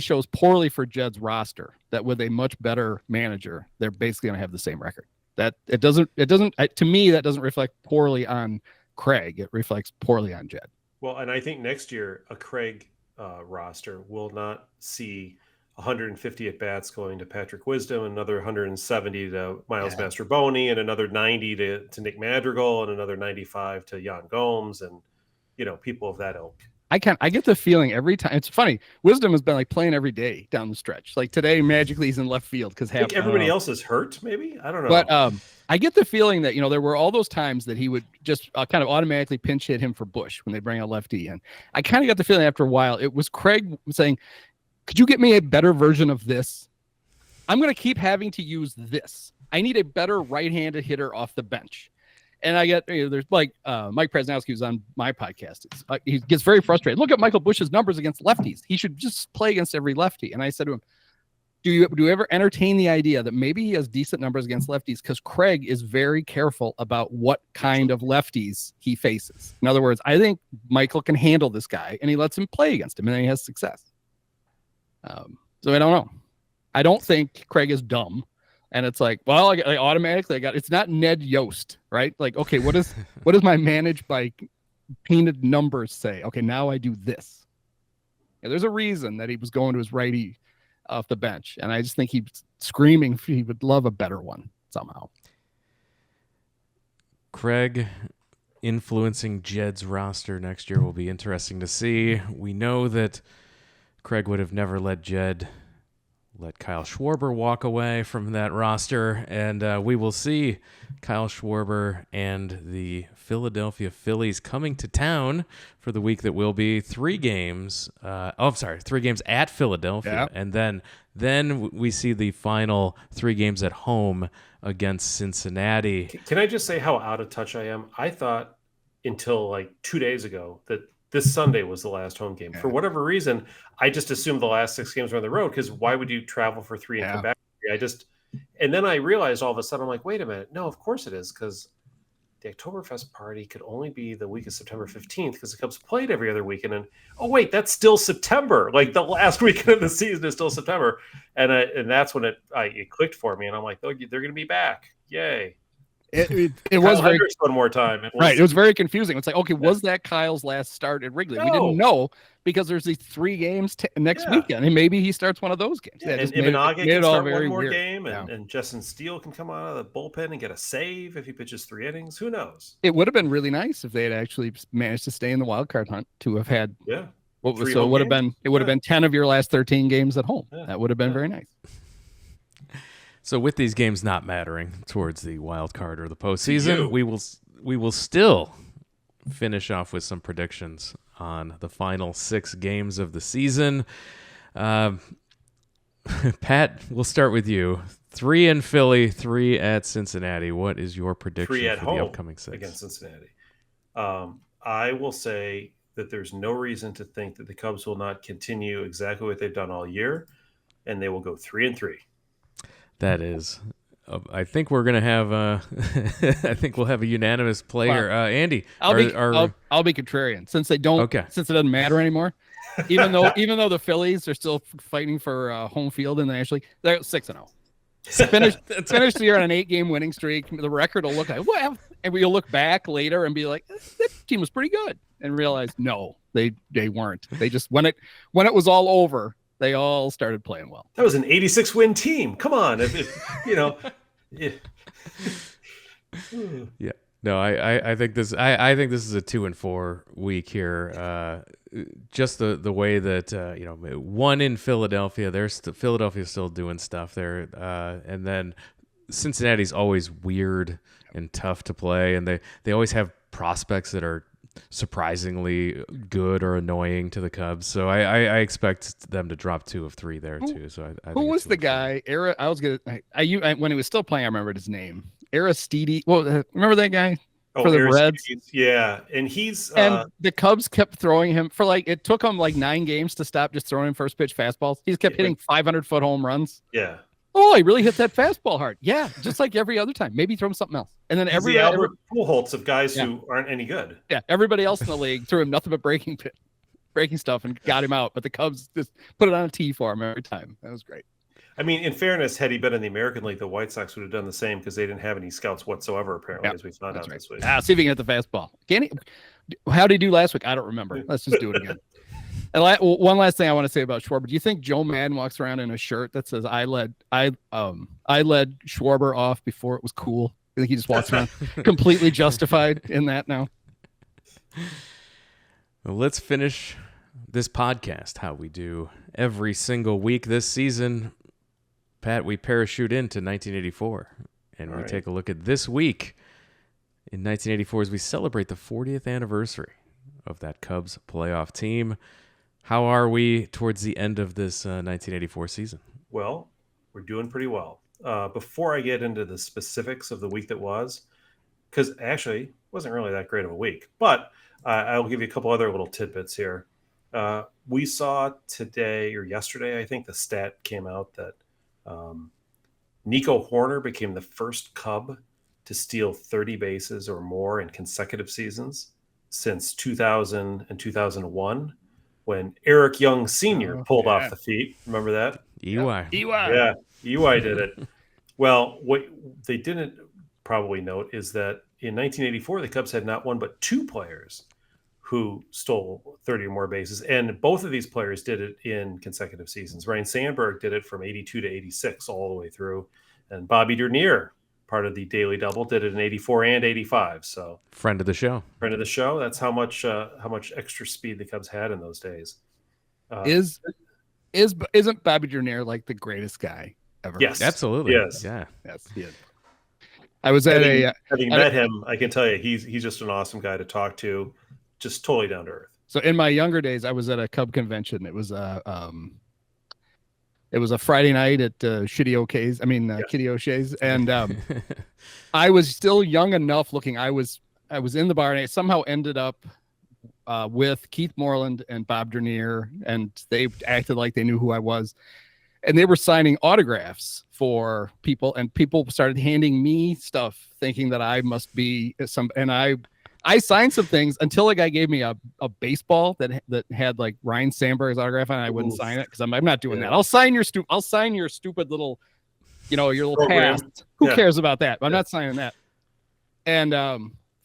shows poorly for Jed's roster that with a much better manager, they're basically going to have the same record. That it doesn't to me, that doesn't reflect poorly on Craig. It reflects poorly on Jed.
Well, and I think next year a Craig roster will not see 150 at bats going to Patrick Wisdom, another 170 to Miles Mastrobuoni, and another 90 to Nick Madrigal, and another 95 to Jan Gomes, and people of that ilk.
I get the feeling every time. It's funny. Wisdom has been playing every day down the stretch. Like today, magically he's in left field because
everybody else is hurt. Maybe, I don't know.
But I get the feeling that there were all those times that he would just kind of automatically pinch hit him for Bush when they bring a lefty in. I kind of got the feeling after a while it was Craig saying, "Could you get me a better version of this? I'm going to keep having to use this. I need a better right-handed hitter off the bench." And I get, there's like Mike Presnowski was on my podcast. He gets very frustrated. Look at Michael Bush's numbers against lefties. He should just play against every lefty. And I said to him, do you ever entertain the idea that maybe he has decent numbers against lefties because Craig is very careful about what kind of lefties he faces? In other words, I think Michael can handle this guy, and he lets him play against him, and then he has success. So I don't know. I don't think Craig is dumb, and it's like, well, I automatically got. It's not Ned Yost, right? Like, okay, what does my managed by painted numbers say? Okay, now I do this. Yeah, there's a reason that he was going to his righty off the bench, and I just think he's screaming he would love a better one somehow.
Craig influencing Jed's roster next year will be interesting to see. We know that Craig would have never let Jed let Kyle Schwarber walk away from that roster, and we will see Kyle Schwarber and the Philadelphia Phillies coming to town for the week that will be 3 games. 3 games at Philadelphia, and then we see the final 3 games at home against Cincinnati.
Can I just say how out of touch I am? I thought until like 2 days ago that this Sunday was the last home game. For whatever reason, I just assumed the last 6 games were on the road, because why would you travel for 3 and come back? And then I realized all of a sudden, I'm like, wait a minute. No, of course it is, because the Oktoberfest party could only be the week of September 15th because the Cubs played every other weekend. And, oh, wait, that's still September. Like, the last weekend of the season is still September. And that's when it clicked for me. And I'm like, oh, they're going to be back. Yay.
It was very
one more time.
It was very confusing. It's like, okay, was that Kyle's last start at Wrigley? No. We didn't know, because there's these 3 games next weekend, and maybe he starts one of those games.
And Imanaga can start one more game, and Justin Steele can come out of the bullpen and get a save if he pitches 3 innings. Who knows?
It would have been really nice if they had actually managed to stay in the wild card hunt, to have had it would have been 10 of your last 13 games at home. That would have been very nice.
So with these games not mattering towards the wild card or the postseason, we will still finish off with some predictions on the final 6 games of the season. Pat, we'll start with you. 3 in Philly, 3 at Cincinnati. What is your prediction
3 at
for
home
the upcoming 6
against Cincinnati? I will say that there's no reason to think that the Cubs will not continue exactly what they've done all year, and they will go 3-3.
That is, I think we're gonna have. I think we'll have a unanimous play here. Andy,
I'll be contrarian, since they don't. Okay. Since it doesn't matter anymore. Even though the Phillies are still fighting for home field in the National League, they're 6-0. Finish the year on an 8-game winning streak. The record will look like, well, and we'll look back later and be like, that team was pretty good, and realize no, they weren't. They just when it was all over, they all started playing well.
That was an 86-win team. Come on,
Yeah. No, I think this. I think this is a 2-4 week here. Just the way that 1 in Philadelphia. Philadelphia's still doing stuff there, and then Cincinnati's always weird and tough to play, and they always have prospects that are surprisingly good or annoying to the Cubs. So I expect them to drop 2 of 3 there too. So I
who was the guy? When he was still playing, I remembered his name. Aristide. Well, remember that guy for the Reds?
Yeah, and he's
and the Cubs kept throwing him for it took him 9 games to stop just throwing him first pitch fastballs. He kept hitting 500-foot home runs.
Yeah.
Oh, he really hit that fastball hard. Yeah, just like every other time. Maybe throw him something else. And then
the Albert Pujols of guys who aren't any good.
Yeah, everybody else in the league threw him nothing but breaking stuff and got him out. But the Cubs just put it on a tee for him every time. That was great.
I mean, in fairness, had he been in the American League, the White Sox would have done the same, because they didn't have any scouts whatsoever, apparently, as we found out this week.
See if he can hit the fastball. How did he do last week? I don't remember. Let's just do it again. And one last thing I want to say about Schwarber. Do you think Joe Madden walks around in a shirt that says I led Schwarber off before it was cool"? I think he just walks around completely justified in that now.
Well, let's finish this podcast how we do every single week this season. Pat, we parachute into 1984, and we take a look at this week in 1984 as we celebrate the 40th anniversary of that Cubs playoff team. How are we towards the end of this 1984 season?
Well, we're doing pretty well. Before I get into the specifics of the week that was, because actually it wasn't really that great of a week, but I'll give you a couple other little tidbits here. We saw today or yesterday, I think the stat came out that Nico Horner became the first Cub to steal 30 bases or more in consecutive seasons since 2000 and 2001, when Eric Young Sr. pulled off the feat. Remember that?
EY.
Yeah, EY did it. Well, what they didn't probably note is that in 1984, the Cubs had not one but two players who stole 30 or more bases, and both of these players did it in consecutive seasons. Ryan Sandberg did it from 82 to 86 all the way through, and Bobby Dernier, part of the Daily Double, did it in 84 and 85. So
friend of the show.
That's how much extra speed the Cubs had in those days.
Isn't Bobby Dernier like the greatest guy ever?
Yes, absolutely.
Yes,
yeah,
yes, he is. I was at
having met him, I can tell you he's just an awesome guy to talk to, just totally down to earth.
So in my younger days, I was at a Cub convention. It was a Friday night at Kitty O'Shea's, and I was still young enough looking. I was in the bar, and I somehow ended up with Keith Moreland and Bob Dernier, and they acted like they knew who I was. And they were signing autographs for people, and people started handing me stuff thinking that I must be some, and I signed some things until a guy gave me a baseball that had like Ryan Sandberg's autograph on it. I wouldn't sign it because I'm not doing that. I'll sign your stupid little, your little past. Who cares about that? I'm not signing that. And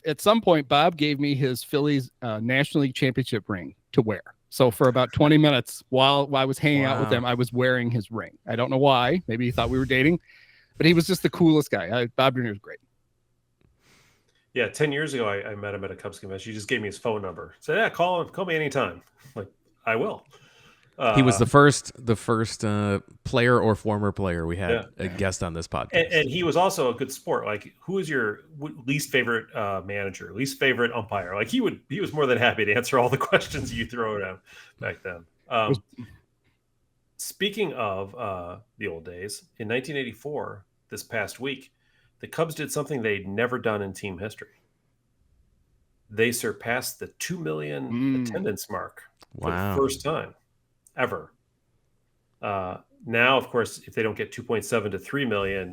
at some point, Bob gave me his Phillies National League Championship ring to wear. So for about 20 minutes while I was hanging out with him, I was wearing his ring. I don't know why. Maybe he thought we were dating, but he was just the coolest guy. Bob Dernier was great.
Yeah, 10 years ago, I met him at a Cubs convention. He just gave me his phone number. Said, "Yeah, call me anytime." Like, I will.
He was the first player or former player we had a guest on this podcast,
and he was also a good sport. Like, who is your least favorite manager, least favorite umpire? Like, he was more than happy to answer all the questions you throw at him back then. Speaking of the old days, in 1984, this past week, the Cubs did something they'd never done in team history. They surpassed the 2 million attendance mark for the first time ever. Now, of course, if they don't get 2.7 to 3 million,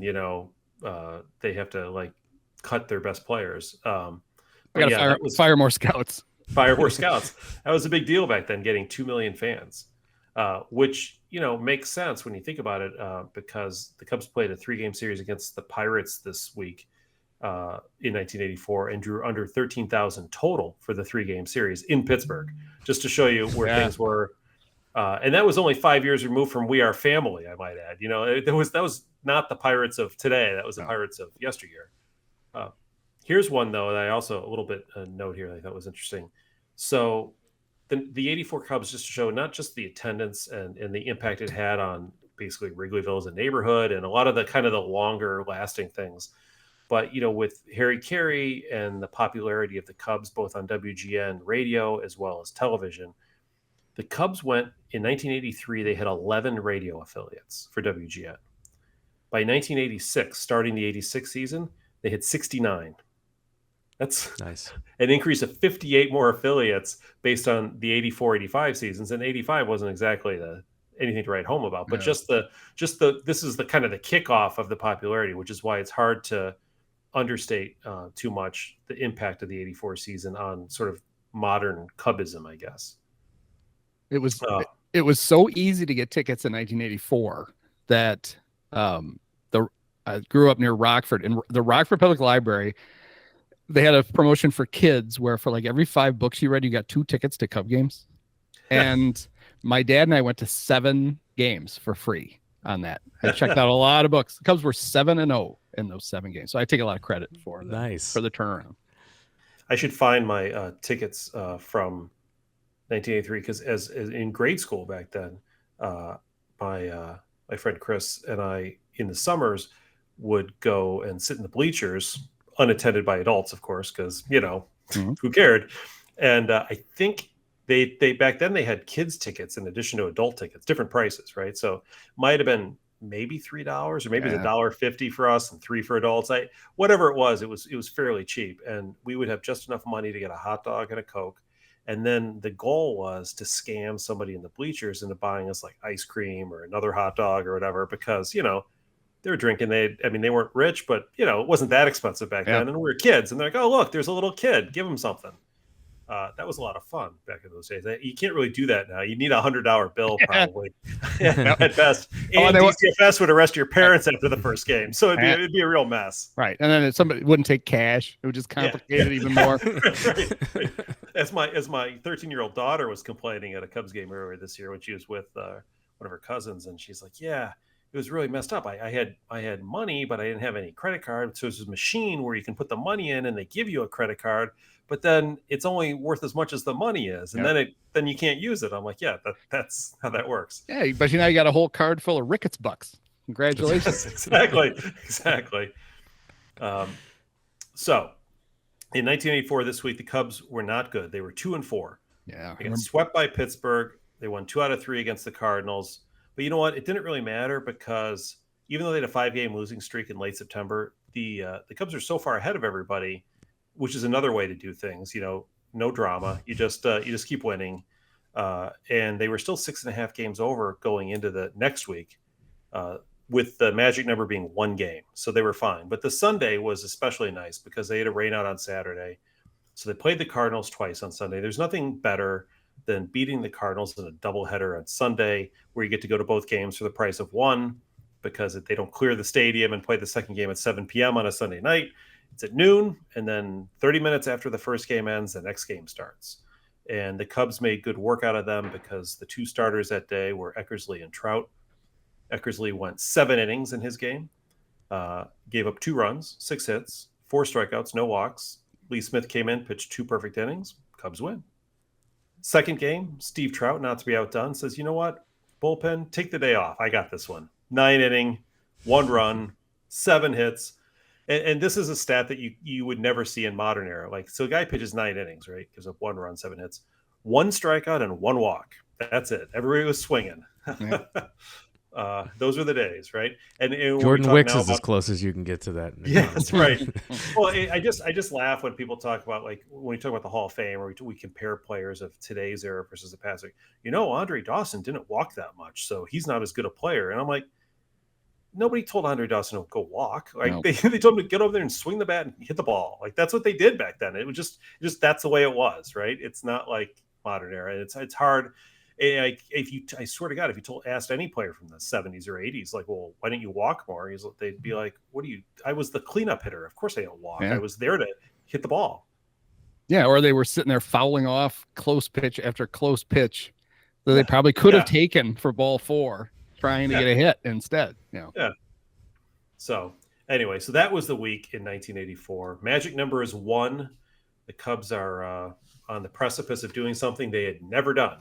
they have to like cut their best players.
I got to fire more scouts.
Fire more scouts. That was a big deal back then, getting 2 million fans, which, makes sense when you think about it, because the Cubs played a 3-game series against the Pirates this week in 1984 and drew under 13,000 total for the 3-game series in Pittsburgh, just to show you where things were. And that was only 5 years removed from We Are Family, I might add. That was not the Pirates of today. That was the Pirates of yesteryear. Here's one, though, that I also a little bit note here that I thought was interesting. So the 84 Cubs, just to show not just the attendance and the impact it had on basically Wrigleyville as a neighborhood and a lot of the kind of the longer lasting things. But, with Harry Carey and the popularity of the Cubs, both on WGN radio as well as television, the Cubs went in 1983, they had 11 radio affiliates for WGN. By 1986, starting the 86 season, they had 69. That's
nice.
An increase of 58 more affiliates based on the 84-85 seasons. And 85 wasn't exactly anything to write home about, but this is the kind of the kickoff of the popularity, which is why it's hard to understate too much the impact of the 84 season on sort of modern Cubism, I guess.
It was so easy to get tickets in 1984 that I grew up near Rockford, and the Rockford Public Library, they had a promotion for kids where for like every 5 books you read, you got 2 tickets to Cub games. And my dad and I went to 7 games for free on that. I checked out a lot of books. The Cubs were 7-0 in those 7 games. So I take a lot of credit for the turnaround.
I should find my tickets from 1983, because as in grade school back then, my friend Chris and I in the summers would go and sit in the bleachers, unattended by adults, of course, because who cared? And I think they back then they had kids tickets in addition to adult tickets, different prices, right? So might have been maybe $3 or maybe it was $1.50 for us and $3 for adults. Whatever it was fairly cheap, and we would have just enough money to get a hot dog and a Coke. And then the goal was to scam somebody in the bleachers into buying us like ice cream or another hot dog or whatever, because, they were drinking. They weren't rich, but, it wasn't that expensive back then. And we were kids. And they're like, oh, look, there's a little kid. Give him something. That was a lot of fun back in those days. You can't really do that now. You need $100 bill probably at best. And DCFS would arrest your parents after the first game, so it'd be a real mess.
Right, and then if somebody wouldn't take cash, it would just complicate it even more.
Right. As my 13-year-old daughter was complaining at a Cubs game earlier this year when she was with one of her cousins, and she's like, "Yeah, it was really messed up. I had money, but I didn't have any credit card. So it's this machine where you can put the money in, and they give you a credit card." But then it's only worth as much as the money is, and then you can't use it. I'm like, yeah, that's how that works.
Yeah, but you got a whole card full of Ricketts bucks. Congratulations.
Exactly. So, in 1984, this week the Cubs were not good. They were 2-4.
Yeah,
they got swept by Pittsburgh. They won 2 out of 3 against the Cardinals. But you know what? It didn't really matter because even though they had a 5-game losing streak in late September, the Cubs are so far ahead of everybody, which is another way to do things. No drama. You just keep winning. And they were still 6.5 games over going into the next week, with the magic number being 1 game. So they were fine. But the Sunday was especially nice because they had a rain out on Saturday. So they played the Cardinals twice on Sunday. There's nothing better than beating the Cardinals in a doubleheader on Sunday, where you get to go to both games for the price of one, because if they don't clear the stadium and play the second game at 7 p.m. on a Sunday night, it's at noon, and then 30 minutes after the first game ends, the next game starts. And the Cubs made good work out of them because the 2 starters that day were Eckersley and Trout. Eckersley went 7 innings in his game, gave up 2 runs, 6 hits, 4 strikeouts, no walks. Lee Smith came in, pitched 2 perfect innings. Cubs win. Second game, Steve Trout, not to be outdone, says, you know what? Bullpen, take the day off. I got this one. 9 inning, 1 run, 7 hits. And this is a stat that you would never see in modern era. Like, so a guy pitches 9 innings, right? Gives up 1 run, 7 hits, 1 strikeout, and 1 walk. That's it. Everybody was swinging. Yeah. Those were the days, right? And
Jordan Wicks is as close as you can get to that.
Yeah, that's right. Well, I just laugh when people talk about, like, when we talk about the Hall of Fame, or we compare players of today's era versus the past. Like, Andre Dawson didn't walk that much, so he's not as good a player. And I'm like, nobody told Andre Dawson to go walk. Like, no. They told him to get over there and swing the bat and hit the ball. Like, that's what they did back then. It was just that's the way it was, right? It's not like modern era. It's hard. I swear to God, if you asked any player from the 70s or 80s, like, well, why didn't you walk more? They'd be like, I was the cleanup hitter. Of course I don't walk. Yeah. I was there to hit the ball.
Yeah, or they were sitting there fouling off close pitch after close pitch that they probably could have taken for ball 4, trying to get a hit instead. Yeah.
So anyway, so that was the week in 1984. Magic number is 1. The Cubs are on the precipice of doing something they had never done,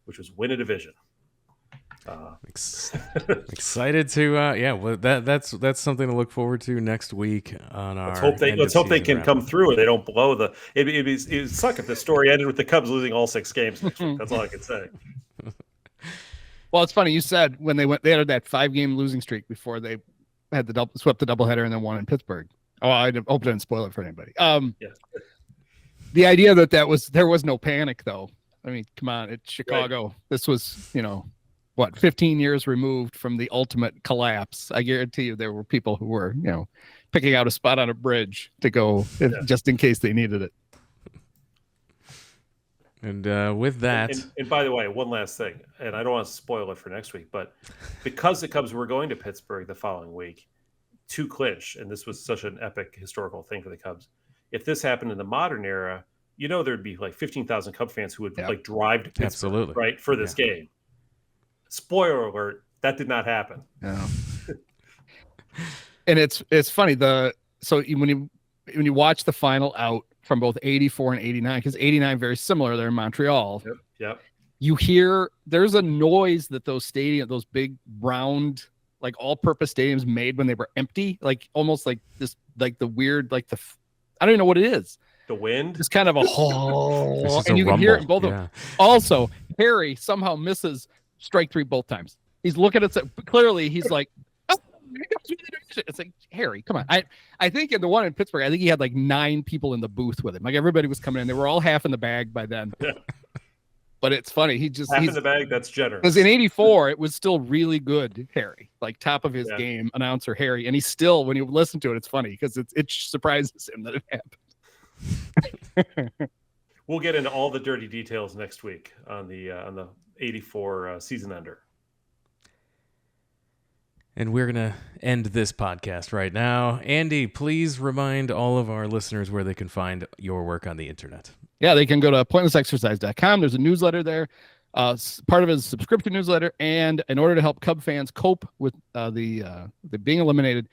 which was win a division.
Excited to well, that's something to look forward to next week on our.
Let's hope they can come through, or they don't blow the. It'd suck if the story ended with the Cubs losing all 6 games next week. That's all I can say.
Well, it's funny you said when they had that 5-game losing streak before they had swept the doubleheader and then won in Pittsburgh. Oh, I hope I didn't spoil it for anybody. The idea that there was no panic though. I mean, come on, it's Chicago. Right. This was, 15 years removed from the ultimate collapse. I guarantee you there were people who were, picking out a spot on a bridge to go just in case they needed it.
And with that...
And by the way, one last thing, and I don't want to spoil it for next week, but because the Cubs were going to Pittsburgh the following week to clinch, and this was such an epic historical thing for the Cubs, if this happened in the modern era, there'd be like 15,000 Cub fans who would like drive to Pittsburgh, right, for this game. Spoiler alert, that did not happen.
No. And it's funny, when you watch the final out from both 84 and 89, because 89 very similar, they're in Montreal.
Yep.
You hear there's a noise that those big round, like all-purpose stadiums made when they were empty, like almost like this, like the weird, like I don't even know what it is.
The wind,
it's kind of a hole, and you can hear it in both of them. Also, Harry somehow misses strike 3 both times. He's looking at it clearly. He's like, It's like, Harry, come on. I think in the one in Pittsburgh, I think he had like 9 people in the booth with him. Like everybody was coming in. They were all half in the bag by then.
Yeah.
But it's funny.
Half in the bag, that's generous.
Because in 84, it was still really good, Harry. Like top of his game, announcer Harry. And he's still, when you listen to it, it's funny because it surprises him that it happened.
We'll get into all the dirty details next week on the 84 season ender.
And we're going to end this podcast right now. Andy, please remind all of our listeners where they can find your work on the internet.
Yeah, they can go to pointlessexercise.com. There's a newsletter there. Part of it is a subscription newsletter. And in order to help Cub fans cope with the being eliminated,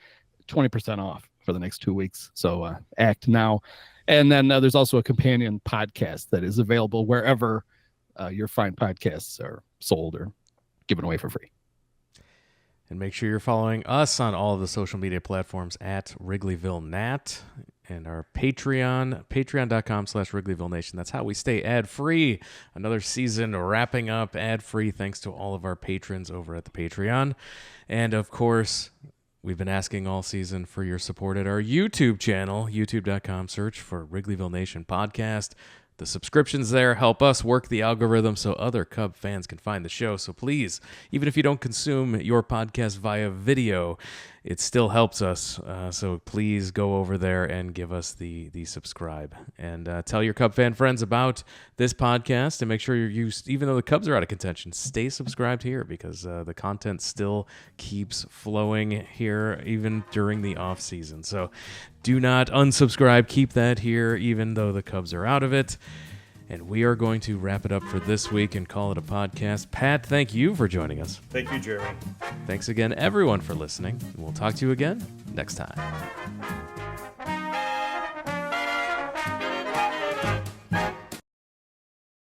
20% off for the next 2 weeks. So act now. And then there's also a companion podcast that is available wherever your fine podcasts are sold or given away for free.
And make sure you're following us on all of the social media platforms at Wrigleyville Nat and our Patreon, patreon.com/Wrigleyville Nation. That's how we stay ad-free. Another season wrapping up ad-free thanks to all of our patrons over at the Patreon. And, of course, we've been asking all season for your support at our YouTube channel, youtube.com, search for Wrigleyville Nation Podcast. The subscriptions there help us work the algorithm so other Cub fans can find the show. So please, even if you don't consume your podcast via video, it still helps us. So please go over there and give us the subscribe. And tell your Cub fan friends about this podcast. And make sure even though the Cubs are out of contention, stay subscribed here because the content still keeps flowing here even during the off season. So do not unsubscribe. Keep that here even though the Cubs are out of it. And we are going to wrap it up for this week and call it a podcast. Pat, thank you for joining us.
Thank you, Jeremy.
Thanks again, everyone, for listening. We'll talk to you again next time.